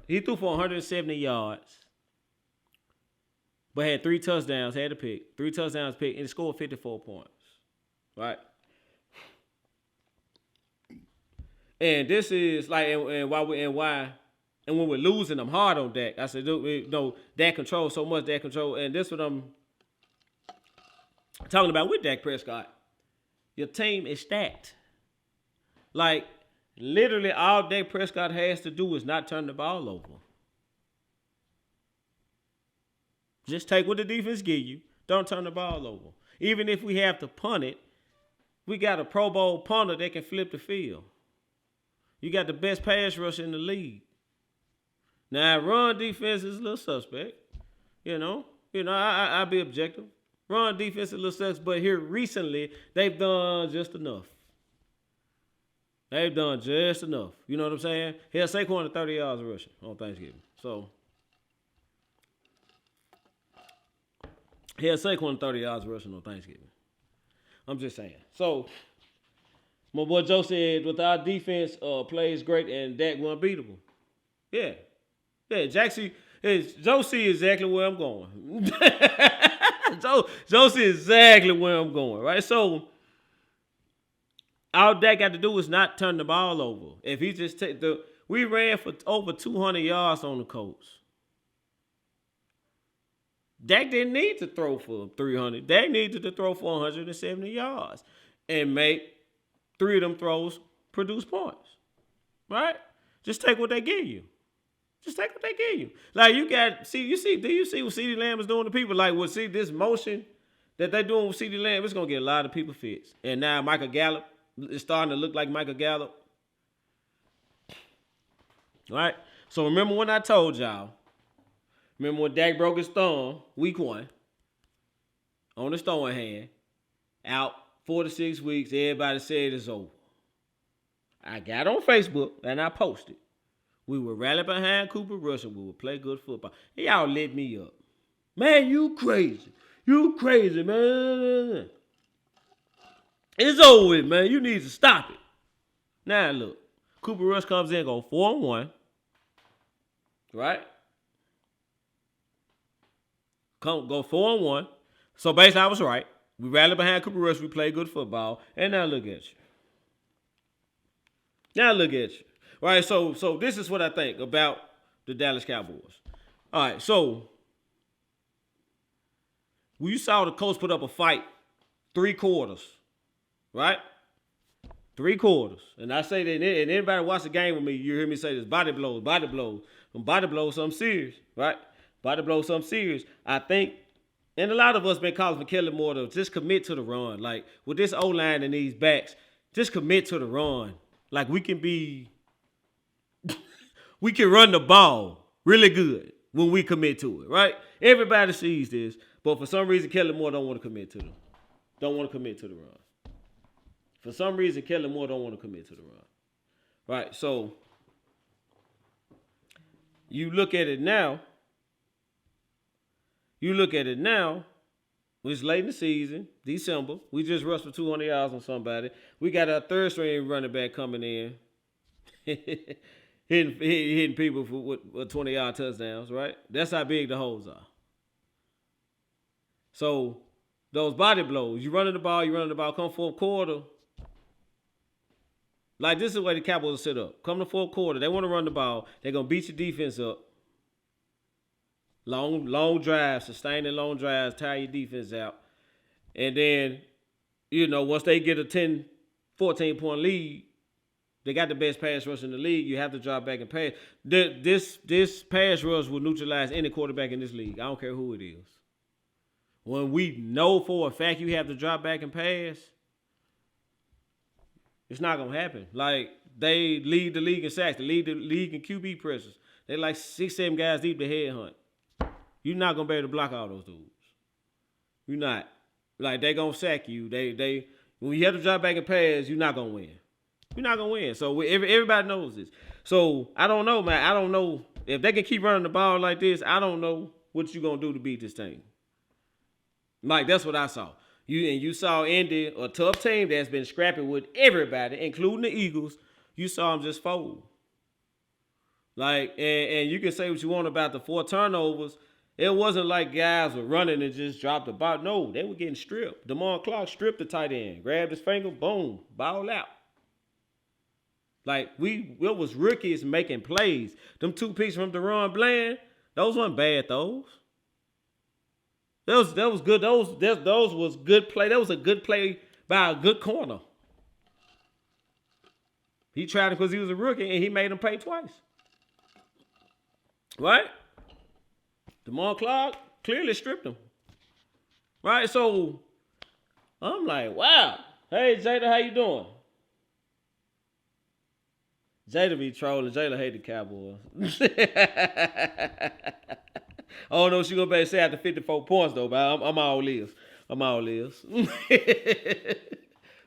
he threw for 170 yards, but had 3 touchdowns, had a pick, 3 touchdowns pick, and scored 54 points, right? And this is like, and when we're losing, I'm hard on Dak. I said, Dak control so much, Dak control, and this is what I'm talking about with Dak Prescott. Your team is stacked. Like, literally all Dak Prescott has to do is not turn the ball over. Just take what the defense give you. Don't turn the ball over. Even if we have to punt it, we got a Pro Bowl punter that can flip the field. You got the best pass rush in the league. Now, run defense is a little suspect. I'll be objective. Run defense is a little suspect, but here recently, they've done just enough. They've done just enough. You know what I'm saying? Hell, Saquon to 30 yards rushing on Thanksgiving. So, Saquon 30 yards rushing on Thanksgiving. I'm just saying. So, my boy Joe said, with our defense plays great and Dak unbeatable. Yeah. Yeah, Joe see exactly where I'm going. Joe see exactly where I'm going, right? So, all Dak got to do is not turn the ball over. If he just we ran for over 200 yards on the Colts. Dak didn't need to throw for 300. Dak needed to throw for 170 yards and make 3 of them throws produce points, right? Just take what they give you. Just take what they give you. Like, do you see what CeeDee Lamb is doing to people? Like, this motion that they're doing with CeeDee Lamb, it's going to get a lot of people fits. And now Michael Gallup is starting to look like Michael Gallup. All right? So remember when I told y'all, remember when Dak broke his thumb, week 1, on his throwing hand, out 4 to 6 weeks, everybody said it's over. I got on Facebook and I posted, We would rally behind Cooper Rush and we would play good football. Y'all lit me up. Man, you crazy. You crazy, man. It's over with, man. You need to stop it. Now, look. Cooper Rush comes in, go 4-1. Right? Go 4-1. So basically, I was right. We rallied behind Cooper Rush. We played good football. And now look at you. Now look at you. Right? So this is what I think about the Dallas Cowboys. All right. So you saw the coach put up a fight 3 quarters. Right? 3 quarters. And I say that, and anybody watch the game with me, you hear me say this, body blows, body blows. And body blows something serious, right? Body blows something serious. I think, and a lot of us been calling for Kellen Moore to just commit to the run. Like, with this O-line and these backs, just commit to the run. Like, we can run the ball really good when we commit to it, right? Everybody sees this, but for some reason, Kellen Moore don't want to commit to them. Don't want to commit to the run. For some reason, Kellen Moore don't want to commit to the run. Right, so you look at it now. It's late in the season, December. We just rushed for 200 yards on somebody. We got our third string running back coming in, hitting people for 20-yard touchdowns, right? That's how big the holes are. So those body blows, you running the ball, come fourth quarter. Like, this is the way the Cowboys are set up. Come to fourth quarter, they want to run the ball. They're going to beat your defense up. Long drives, sustaining long drives, tire your defense out. And then, once they get a 10, 14-point lead, they got the best pass rush in the league. You have to drop back and pass. This pass rush will neutralize any quarterback in this league. I don't care who it is. When we know for a fact you have to drop back and pass, it's not going to happen. Like, they lead the league in sacks. They lead the league in QB pressures. They like 6-7 guys deep the head hunt. You're not going to be able to block all those dudes. You're not. Like, they going to sack you. They when you have to drop back and pass, you're not going to win. You're not going to win. So everybody knows this. So I don't know, man. I don't know. If they can keep running the ball like this, I don't know what you're going to do to beat this team. Mike, that's what I saw. You saw Indy, a tough team that's been scrapping with everybody, including the Eagles. You saw them just fold. Like, and you can say what you want about the 4 turnovers. It wasn't like guys were running and just dropped the ball. No, they were getting stripped. DeMar Clark stripped the tight end, grabbed his finger, boom, ball out. Like, it was rookies making plays. Them 2 picks from DeRon Bland, those weren't bad throws. That was good. Those was good play. That was a good play by a good corner. He tried it because he was a rookie, and he made him pay twice. Right? DeMar Clark clearly stripped him. Right? So, I'm like, wow. Hey, Jada, how you doing? Jada be trolling. Jada hate the Cowboys. Oh no, she gonna be say after 54 points though, but I'm all ears. I'm all ears.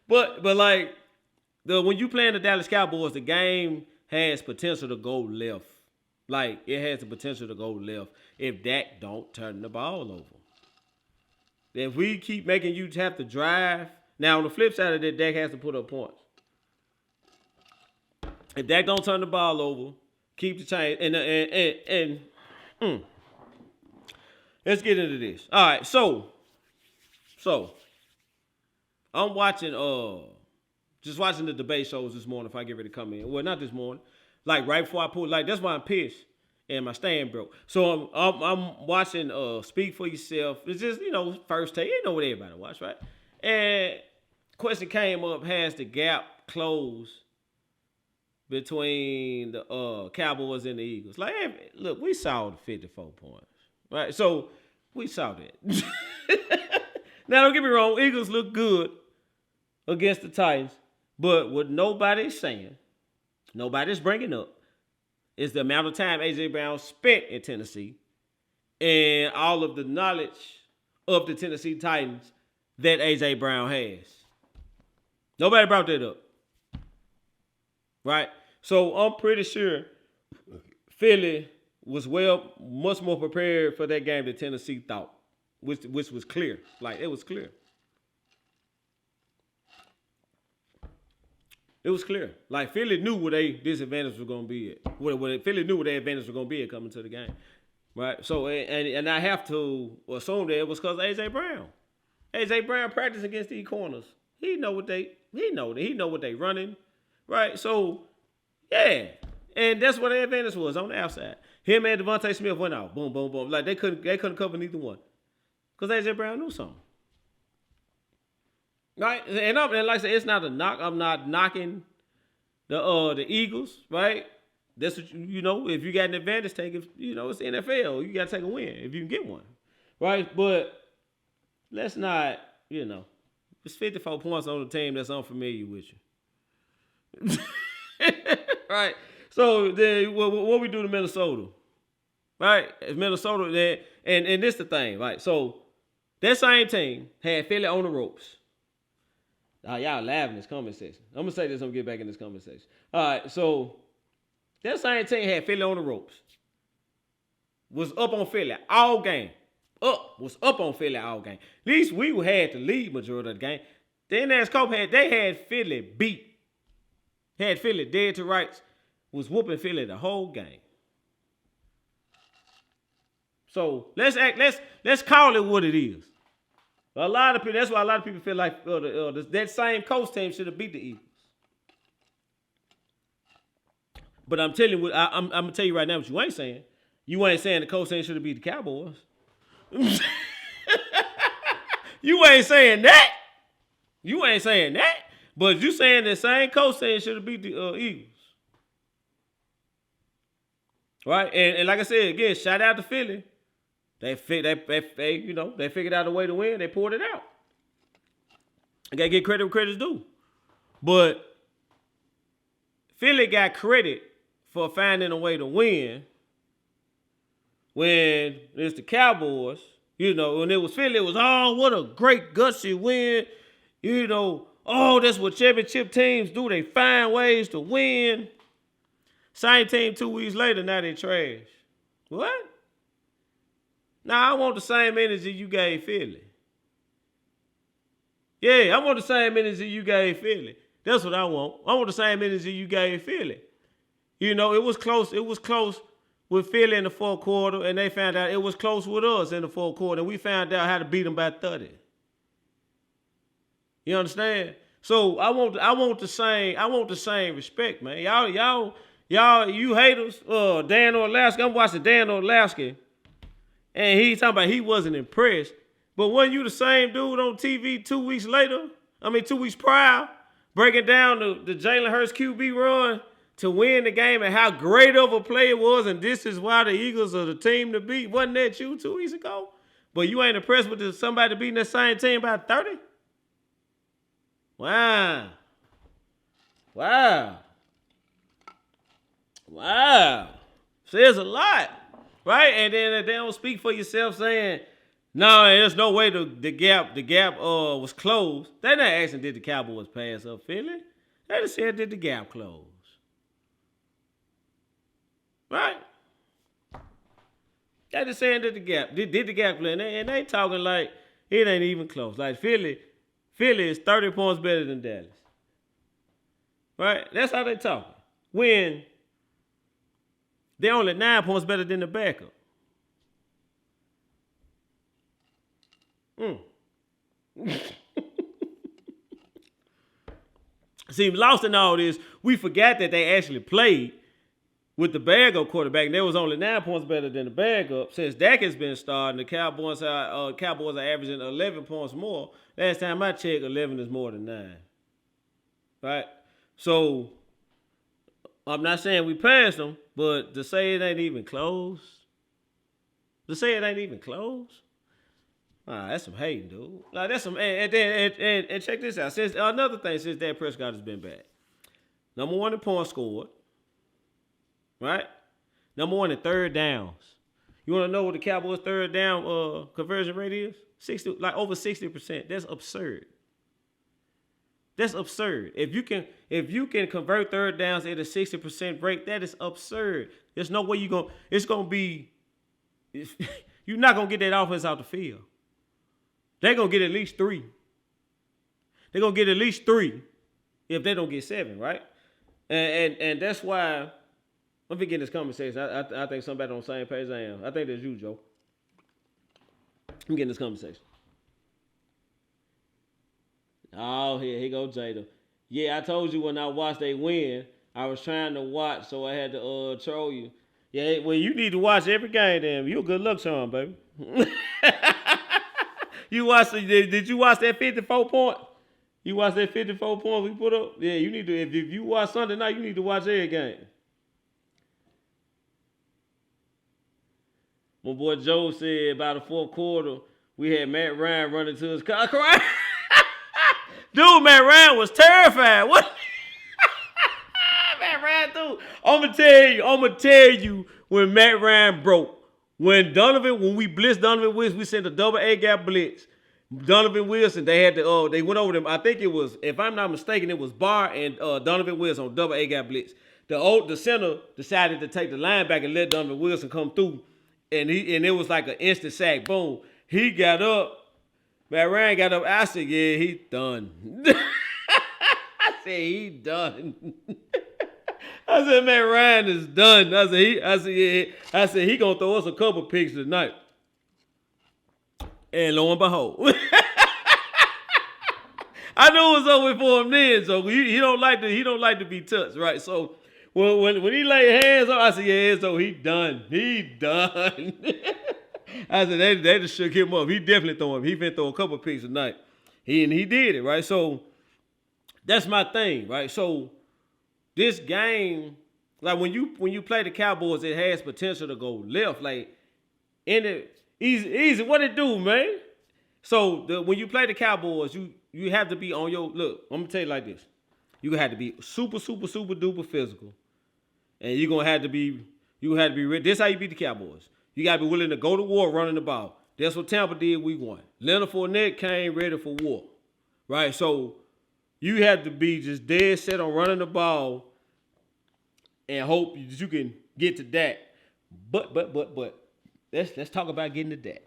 but like when you playing the Dallas Cowboys, the game has potential to go left. Like, it has the potential to go left if Dak don't turn the ball over. If we keep making you have to drive, now on the flip side of that, Dak has to put up points. If Dak don't turn the ball over, keep the chain and let's get into this. All right, so I'm watching just watching the debate shows this morning if I get ready to come in. Well, not this morning. Like right before I pulled, like that's why I'm pissed and my stand broke. So I'm watching Speak for Yourself. It's just, first take. You know what everybody watch, right? And question came up, has the gap closed between the Cowboys and the Eagles? Like, hey, look, we saw the 54 points. Right? So we saw that. Now don't get me wrong, Eagles look good against the Titans, but what nobody's saying, nobody's bringing up, is the amount of time A.J. Brown spent in Tennessee and all of the knowledge of the Tennessee Titans that A.J. Brown has. Nobody brought that up. Right? So I'm pretty sure Philly was much more prepared for that game than Tennessee thought, which was clear. Like, it was clear. It was clear. Like, Philly knew what their disadvantage was going to be at. Philly knew what their advantage was going to be at coming to the game. Right? So, and I have to assume that it was because A.J. Brown. A.J. Brown practiced against these corners. He know what they running. Right? So, yeah. And that's what their advantage was on the outside. Him and Devontae Smith went out. Boom, boom, boom. Like, they couldn't cover neither one. Because A.J. Brown knew something. Right? And like I said, it's not a knock. I'm not knocking the Eagles, right? That's what you know, if you got an advantage, take it, it's the NFL. You gotta take a win if you can get one. Right? But let's not, it's 54 points on the team that's unfamiliar with you. Right? So then what we do to Minnesota? Right? It's Minnesota there, and this the thing, right? So that same team had Philly on the ropes. Y'all laughing in this comment section. I'm going to say this, I'm going to get back in this comment section. All right, so that same team had Philly on the ropes. Was up on Philly all game. Was up on Philly all game. At least we had the lead majority of the game. Then as Cope they had Philly beat. Had Philly dead to rights. Was whooping Philly the whole game. So let's call it what it is. A lot of people. That's why a lot of people feel like that same coach team should have beat the Eagles. But I'm telling you, I'm gonna tell you right now what you ain't saying. You ain't saying the coach team should have beat the Cowboys. You ain't saying that. You ain't saying that. But you saying the same coach team should have beat the Eagles. Right? And like I said again, shout out to Philly. They figured out a way to win. They pulled it out. I gotta get credit where credit's due. But Philly got credit for finding a way to win when it's the Cowboys. When it was Philly, it was, what a great gutsy win. That's what championship teams do. They find ways to win. Same team 2 weeks later, now they trash. What? Now, I want the same energy you gave Philly. Yeah, I want the same energy you gave Philly. That's what I want. I want the same energy you gave Philly. It was close. It was close with Philly in the fourth quarter, and they found out it was close with us in the fourth quarter, and we found out how to beat them by 30. You understand? So I want the same respect, man. Y'all, you haters. Dan Orlovsky. I'm watching Dan Orlovsky. And he's talking about he wasn't impressed. But wasn't you the same dude on TV 2 weeks later? 2 weeks prior, breaking down the Jalen Hurts QB run to win the game and how great of a play it was, and this is why the Eagles are the team to beat. Wasn't that you 2 weeks ago? But you ain't impressed with somebody beating that same team by 30? Wow. Says a lot. Right? And then they don't speak for yourself saying, no, there's no way the gap was closed. They not asking did the Cowboys pass up Philly. They just said did the gap close. Right? They just saying did the gap close. And they talking like it ain't even close. Like Philly is 30 points better than Dallas. Right? That's how they talking. When they're only 9 points better than the backup. See, lost in all this, we forgot that they actually played with the backup quarterback, and they was only 9 points better than the backup. Since Dak has been starting, the Cowboys are averaging 11 points more. Last time I checked, 11 is more than 9. Right? So, I'm not saying we passed them, but to say it ain't even close. That's some hating, dude. Like that's some. And check this out. Since another thing, since Dak Prescott has been back, number one in points scored. Right. Number one in third downs. You want to know what the Cowboys' third down conversion rate is? Over 60%. That's absurd. That's absurd. If you can convert third downs at a 60% rate, that is absurd. There's no way you're not gonna get that offense out the field. They're gonna get at least 3. They're gonna get at least 3 if they don't get 7, right? And that's why I'm getting this conversation. I think somebody on the same page I am. I think that's you, Joe. I'm getting this conversation. Oh, here go Jada. Yeah, I told you when I watched they win, I was trying to watch, so I had to troll you. Yeah, well, you need to watch every game, then. You a good luck charm, baby. Did you watch that 54 point? You watched that 54 point we put up? Yeah, you need to, if you watch Sunday night, you need to watch every game. My boy Joe said about the fourth quarter, we had Matt Ryan running to his car crying. Dude, Matt Ryan was terrified. What? Matt Ryan, dude. I'm gonna tell you when Matt Ryan broke. When we blitzed Donovan Wilson, we sent a double A gap blitz. Donovan Wilson, they went over them. I think it was, if I'm not mistaken, it was Barr and Donovan Wilson on double A gap blitz. The center decided to take the linebacker and let Donovan Wilson come through, and it was like an instant sack. Boom. He got up. Matt Ryan got up. I said, yeah, he done. I said, he done. I said, Matt Ryan is done. I said, he gonna throw us a couple picks tonight. And lo and behold, I knew it was over for him then. So he don't like to be touched, right? So when he laid hands on, I said, yeah, so he done. He done. I said, they just shook him up. He definitely throw him. He been throw a couple picks tonight. He did it, right? So that's my thing, right? So this game, like when you play the Cowboys, it has potential to go left. Like in it, easy. What it do, man? So when you play the Cowboys, you have to be on your look. I'm gonna tell you like this: you have to be super duper physical, and you're gonna have to be ready. This is how you beat the Cowboys. You got to be willing to go to war running the ball. That's what Tampa did. We won. Leonard Fournette came ready for war, right? So you have to be just dead set on running the ball and hope that you can get to that. But let's talk about getting to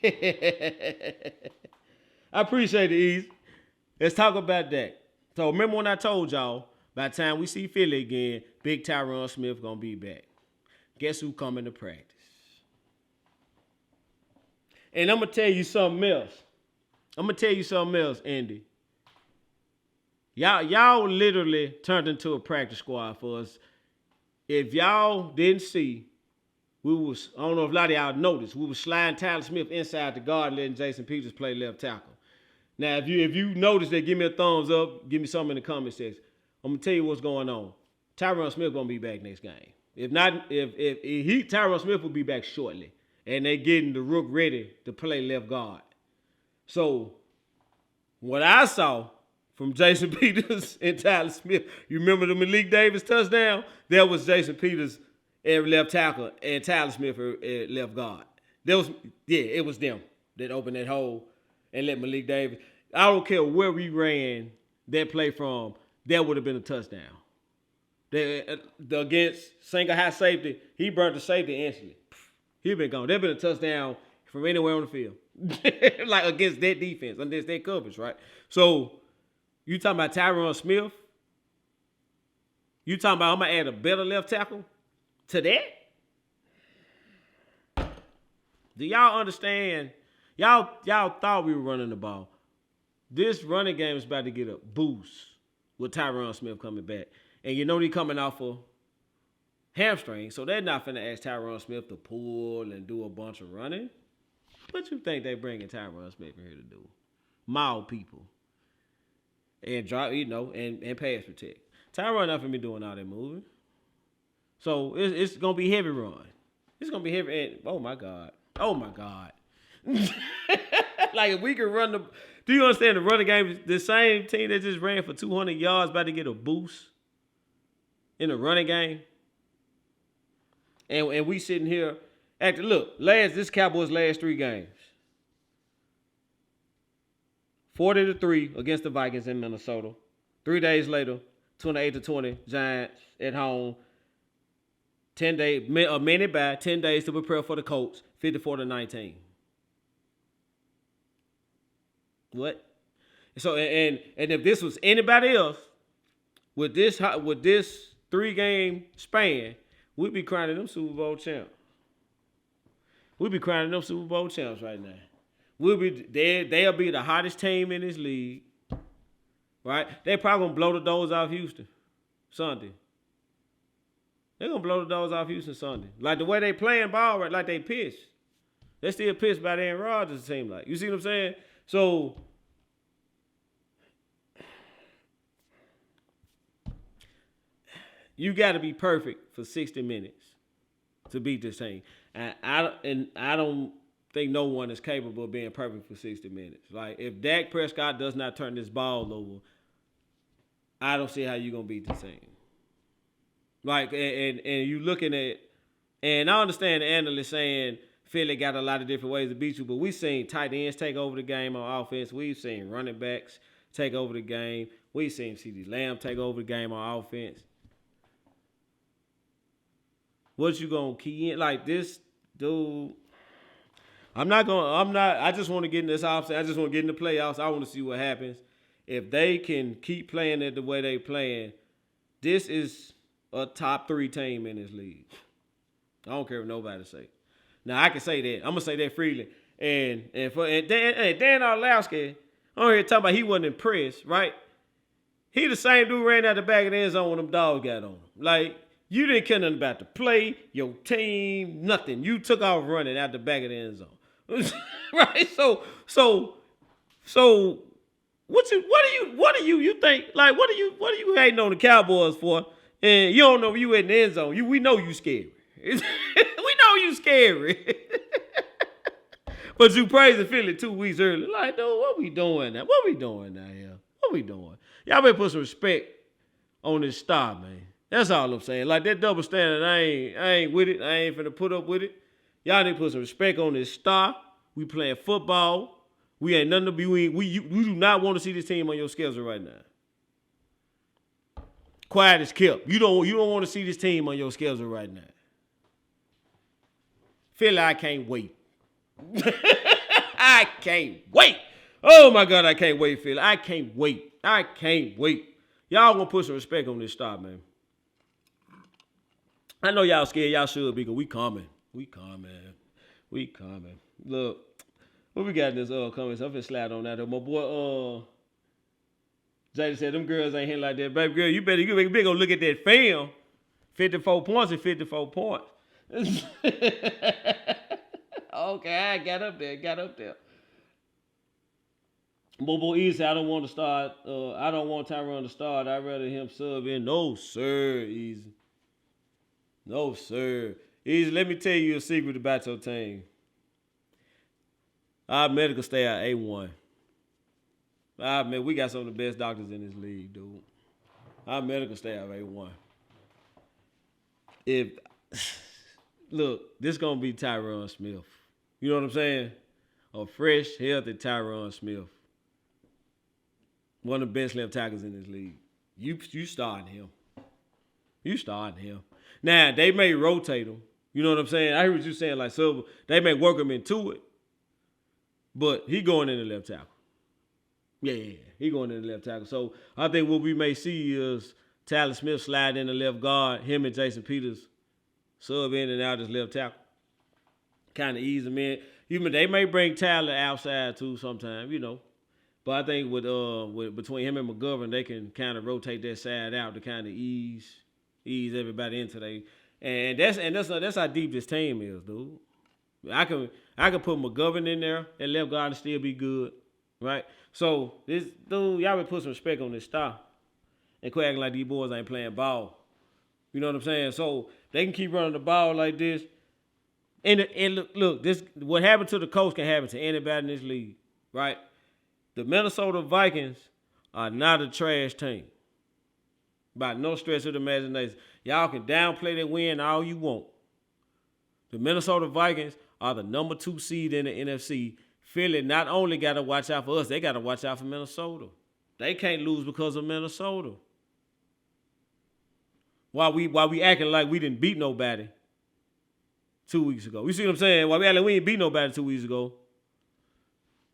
that. I appreciate it, Ease. Let's talk about that. So remember when I told y'all, by the time we see Philly again, Big Tyron Smith gonna be back. Guess who coming to practice? And I'm going to tell you something else. Andy. Y'all literally turned into a practice squad for us. If y'all didn't see, I don't know if a lot of y'all noticed, we were sliding Tyler Smith inside the guard and letting Jason Peters play left tackle. Now, if you noticed that, give me a thumbs up. Give me something in the comment section. I'm going to tell you what's going on. Tyron Smith going to be back next game. If not, Tyron Smith will be back shortly. And they getting the Rook ready to play left guard. So, what I saw from Jason Peters and Tyler Smith, you remember the Malik Davis touchdown? That was Jason Peters at left tackle and Tyler Smith at left guard. It was them that opened that hole and let Malik Davis. I don't care where we ran that play from, that would have been a touchdown. Against single high safety, he burnt the safety instantly. He been gone. There been a touchdown from anywhere on the field. Like against that defense, against that coverage, right? So you talking about Tyron Smith? You talking about I'm gonna add a better left tackle to that? Do y'all understand? Y'all thought we were running the ball. This running game is about to get a boost with Tyron Smith coming back. And you know he coming off of hamstring, so they're not finna ask Tyron Smith to pull and do a bunch of running. What you think they bringing Tyron Smith in here to do? Mild people. And drop, and pass protect. Tyron not finna be doing all that moving. So it's gonna be heavy run. It's gonna be heavy, and oh my God. Like if we can run do you understand the running game? The same team that just ran for 200 yards about to get a boost in the running game. And we sitting here acting. Look, this Cowboys' last 3 games. 40-3 against the Vikings in Minnesota. 3 days later, 28-20, Giants at home. 10 days, a minute by 10 days to prepare for the Colts, 54-19. What? So and if this was anybody else with this 3-game span, we'd be crowning them Super Bowl champs. We'd be crowning them Super Bowl champs right now. They'll be the hottest team in this league. Right? They probably gonna blow the doors off Houston Sunday. They're gonna blow the doors off Houston Sunday. Like the way they playing ball, right? Like they pitch. They still pitch by Aaron Rodgers, it seems like. You see what I'm saying? So you got to be perfect for 60 minutes to beat this team. And I don't think no one is capable of being perfect for 60 minutes. Like, if Dak Prescott does not turn this ball over, I don't see how you're going to beat this team. Like, and you looking at, and I understand the analyst saying Philly got a lot of different ways to beat you, but we've seen tight ends take over the game on offense. We've seen running backs take over the game. We've seen CeeDee Lamb take over the game on offense. What you gonna key in? Like, this dude, I just want to get in this offseason. I just want to get in the playoffs. I want to see what happens. If they can keep playing it the way they playing, this is a top 3 team in this league. I don't care what nobody say. Now, I can say that. I'm going to say that freely. And Dan Orlovsky, I'm here talking about he wasn't impressed, right? He the same dude ran out the back of the end zone when them dogs got on him. Like, you didn't care nothing about the play, your team, nothing. You took off running out the back of the end zone. Right? So what do you think, like, what are you hating on the Cowboys for? And you don't know if you in the end zone. We know you scary. We know you scary. But you praising Philly 2 weeks early. Like, dude, what we doing now? What we doing now here? What we doing? Y'all better put some respect on this star, man. That's all I'm saying. Like, that double standard, I ain't with it. I ain't finna put up with it. Y'all need to put some respect on this star. We playing football. We ain't nothing to be. We do not want to see this team on your schedule right now. Quiet as kept. You don't want to see this team on your schedule right now. Philly, I can't wait. I can't wait. Oh my God, I can't wait, Philly. I can't wait. I can't wait. Y'all gonna put some respect on this star, man. I know y'all scared. Y'all should be, because we coming. We coming. Look, what we got in this comments? I'm finna slide on that. My boy Jada said them girls ain't hitting like that. Baby girl, you better go look at that film. 54 points and 54 points. Okay, I got up there. Bobo E said, I don't want Tyron to start. I'd rather him sub in. No, sir, Easy. No, sir. Easy, let me tell you a secret about your team. Our medical staff A1. Man, we got some of the best doctors in this league, dude. Our medical staff A1. Look, this gonna be Tyron Smith. You know what I'm saying? A fresh, healthy Tyron Smith. One of the best left tackles in this league. You starting him. Now, they may rotate him. You know what I'm saying? I hear what you're saying, like Silver. They may work him into it. But he going in the left tackle. Yeah, he going in the left tackle. So I think what we may see is Tyler Smith slide in the left guard, him and Jason Peters sub in and out as left tackle. Kind of ease them in. They may bring Tyler outside too sometime, you know. But I think with between him and McGovern, they can kind of rotate that side out to kind of ease everybody into they. And that's how deep this team is, dude. I can put McGovern in there at left guard and still be good, right? So this dude, y'all better put some respect on this star and quit acting like these boys ain't playing ball. You know what I'm saying? So they can keep running the ball like this. And look, this what happened to the Colts can happen to anybody in this league, right? The Minnesota Vikings are not a trash team. By no stretch of the imagination. Y'all can downplay that win all you want. The Minnesota Vikings are the number 2 seed in the NFC, Philly not only got to watch out for us, they got to watch out for Minnesota. They can't lose because of Minnesota. Why we acting like we didn't beat nobody 2 weeks ago? You see what I'm saying? Why we acting like we didn't beat nobody 2 weeks ago?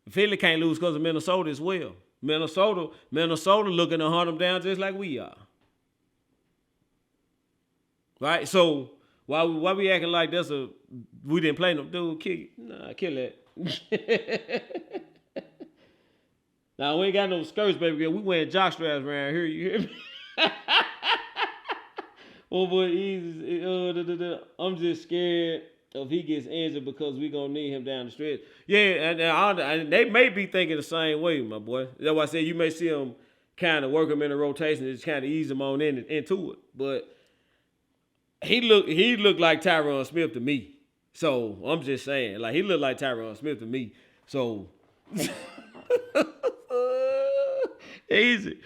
Philly can't lose because of Minnesota as well. Minnesota looking to hunt them down just like we are. Right? So why we acting like we didn't play no dude? Kill that. Now we ain't got no skirts, baby. We wearing jock straps around here. You hear me? Oh boy, I'm just scared if he gets injured because we gonna need him down the stretch. Yeah, and they may be thinking the same way, my boy. That's why I said you may see him kind of work him in the rotation and just kind of ease him on into it. But he looked like Tyron Smith to me. So I'm just saying, like he looked like Tyron Smith to me. So easy.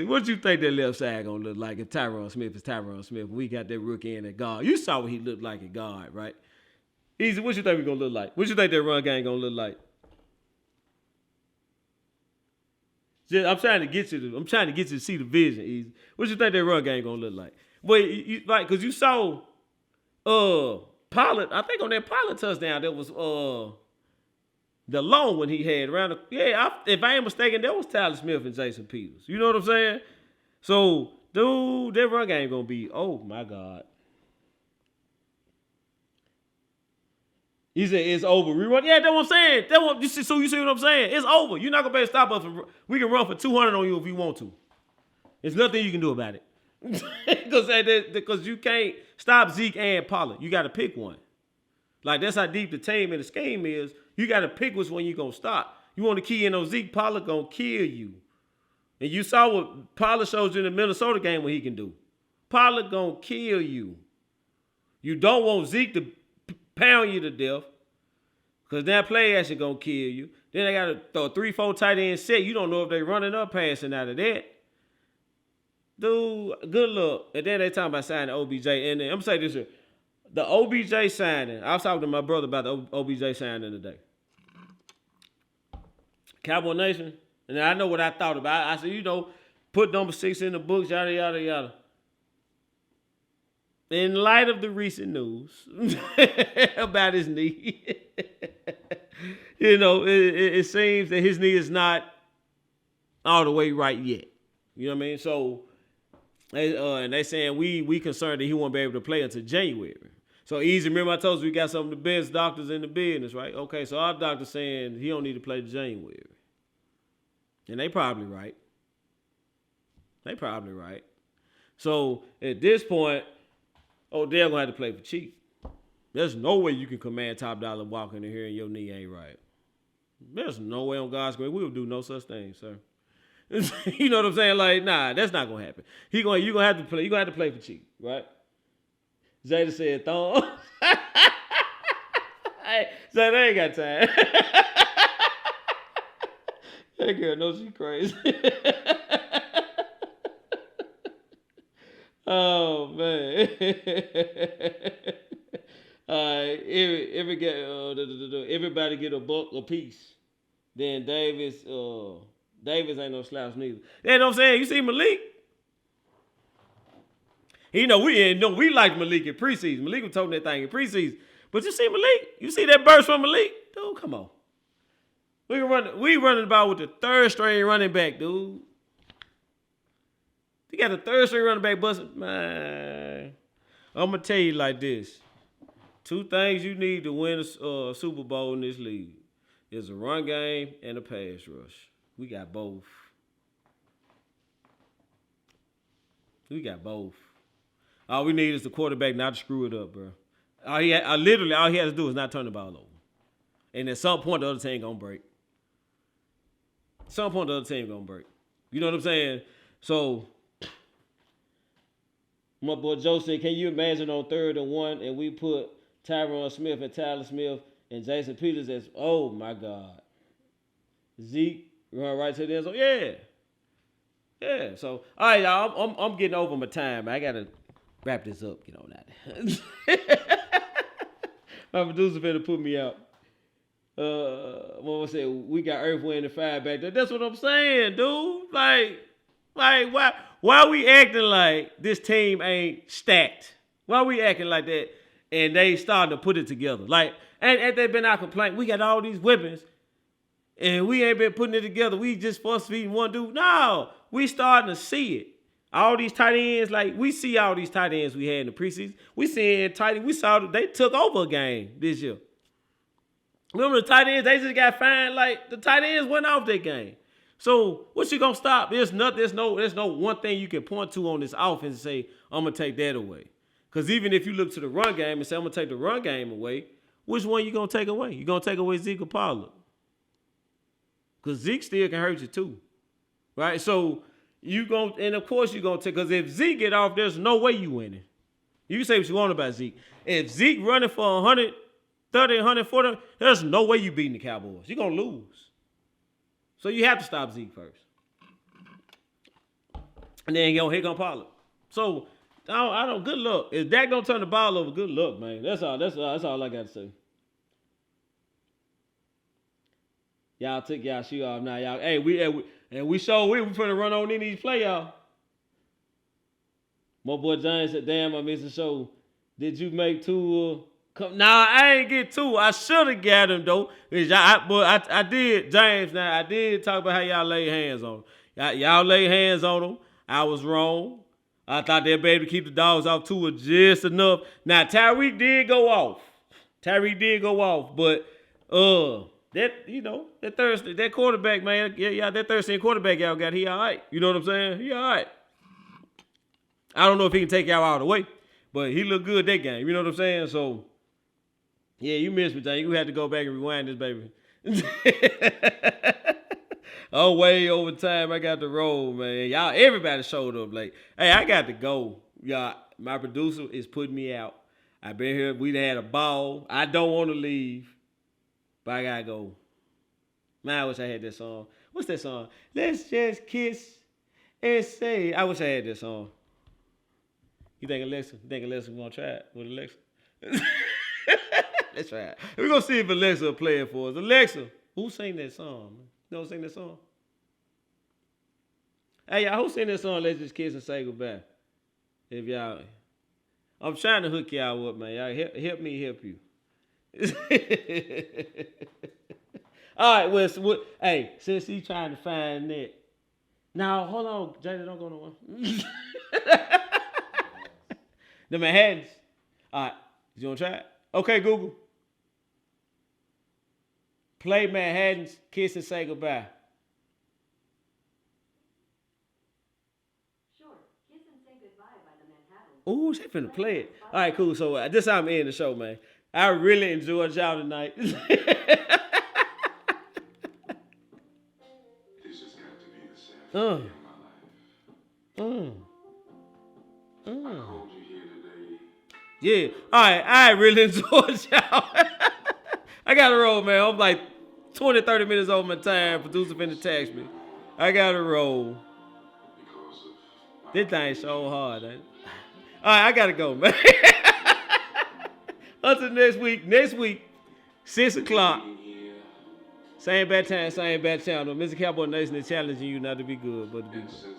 What you think that left side gonna look like if Tyron Smith is Tyron Smith? We got that rookie in at guard. You saw what he looked like at guard, right? Easy. What you think we gonna look like? What you think that run game gonna look like? I'm trying to get you to see the vision. Easy. What you think that run game gonna look like? Well, right, because you saw Pollard. I think on that Pollard touchdown, that was the long one he had around. If I ain't mistaken, that was Tyler Smith and Jason Peters. You know what I'm saying? So, dude, that run game gonna be, oh my God. He said it's over. Rerun. Yeah, that's what I'm saying. You see what I'm saying? It's over. You're not gonna be able to stop us. We can run for 200 on you if you want to. There's nothing you can do about it. Because you can't stop Zeke and Pollard. You got to pick one. Like, that's how deep the team and the scheme is. You got to pick which one you going to stop. You want to key in on Zeke, Pollard going to kill you. And you saw what Pollard showed you in the Minnesota game what he can do. Pollard going to kill you. You don't want Zeke to pound you to death because that play action going to kill you. Then they got to throw a 3-4 tight end set. You don't know if they running up passing out of that. Dude, good luck. And then they talking about signing OBJ. And then I'm going to say this here. The OBJ signing, I was talking to my brother about the OBJ signing today. Cowboy Nation, and I know what I thought about it. I said, put number 6 in the books, yada, yada, yada. In light of the recent news about his knee, it seems that his knee is not all the way right yet. You know what I mean? So, and they saying we concerned that he won't be able to play until January. So easy. Remember I told you we got some of the best doctors in the business, right? Okay, so our doctor's saying he don't need to play January. And they probably right. So at this point, Odell gonna have to play for cheap. There's no way you can command top dollar walking in here and your knee ain't right. There's no way on God's grace we will do no such thing, sir. You know what I'm saying? Like, nah, that's not gonna happen. You gonna have to play. You gonna have to play for cheap, right? Zayda said, "Thumb." Hey, Zayda ain't got time. That girl knows she crazy. Oh man. All right, everybody get a buck a piece. Then Davis ain't no slouch neither. You know what I'm saying? You see Malik? We liked Malik in preseason. Malik was talking that thing in preseason. But you see Malik? You see that burst from Malik? Dude, come on. We running about with the third string running back, dude. You got the third string running back busting. Man, I'm going to tell you like this. 2 things you need to win a Super Bowl in this league is a run game and a pass rush. We got both. All we need is the quarterback not to screw it up, bro. All he had to do is not turn the ball over. And at some point, the other team gonna break. You know what I'm saying? So, my boy Joe said, can you imagine on 3rd and 1 and we put Tyron Smith and Tyler Smith and Jason Peters as, oh my God. Zeke run right to the end zone. Yeah. So, all right, y'all. I'm getting over my time. I gotta wrap this up. That. My producer better put me out. what was it? We got Earth, Wind, and Fire back there. That's what I'm saying, dude. Like why we acting like this team ain't stacked? Why we acting like that? And they starting to put it together. Like, and they been our complaint. We got all these weapons, and we ain't been putting it together. We just force feeding one dude. No, we starting to see it. All these tight ends, like we see all these tight ends we had in the preseason. We seeing tight ends. We saw they took over a game this year. Remember the tight ends? They just got fined. Like the tight ends went off that game. So what you gonna stop? There's no one thing you can point to on this offense and say I'm gonna take that away. Because even if you look to the run game and say I'm gonna take the run game away, which one you gonna take away? You gonna take away Zeke or Pollard? Because Zeke still can hurt you too, right? So and of course you're gonna take. Because if Zeke get off, there's no way you winning. You can say what you want about Zeke. If Zeke running for 130, 140, there's no way you beating the Cowboys. You're gonna lose. So you have to stop Zeke first, and then here come Pollard. So I don't. Good luck. If Dak don't turn the ball over, good luck, man. That's all I got to say. Y'all took y'all shoe off now, y'all. Hey, we finna run on in these play, y'all. My boy James said, "Damn, I missed the show. Did you make two? Nah, I ain't get two. I should have got him though. But I did, James. Now I did talk about how y'all lay hands on him. Y'all lay hands on him. I was wrong. I thought they'd be able to keep the dogs off Tua just enough. Now Tyreek did go off. But that Thursday, that quarterback, man, that Thursday quarterback y'all got, he all right. You know what I'm saying? He all right. I don't know if he can take y'all all the way, but he looked good that game. You know what I'm saying? So, yeah, you missed me, John. You had to go back and rewind this, baby. Oh, way over time. I got to roll, man. Y'all, everybody showed up late. Hey, I got to go. Y'all, my producer is putting me out. I've been here. We had a ball. I don't want to leave, but I got to go. Man, I wish I had that song. What's that song? Let's just kiss and say. I wish I had that song. You think Alexa gonna try it with Alexa? Let's try it. We're gonna see if Alexa will play it for us. Alexa, who sang that song? You know who sang that song? Hey, y'all, who sang that song? Let's just kiss and say goodbye. If y'all, I'm trying to hook y'all up, man. Y'all help me help you. All right, well, hey, since he's trying to find that. Now, hold on, Jada, don't go nowhere. The Manhattans. All right, you want to try it? Okay, Google. Play Manhattans, Kiss and Say Goodbye. Sure, Kiss and Say Goodbye by the Manhattans. Ooh, she finna play it. All right, cool. So this is how I'm ending the show, man. I really enjoyed y'all tonight. This has got to be the saddest day of my life. I called you here today. Yeah. All right. I really enjoyed y'all. I got to roll, man. I'm like 20, 30 minutes over my time. Producer finna text me. I got to roll. This thing so hard, ain't it? All right. I got to go, man. Until next week, 6 o'clock. Same bad time, same bad channel. Mr. Cowboy Nation is challenging you not to be good, but to be good.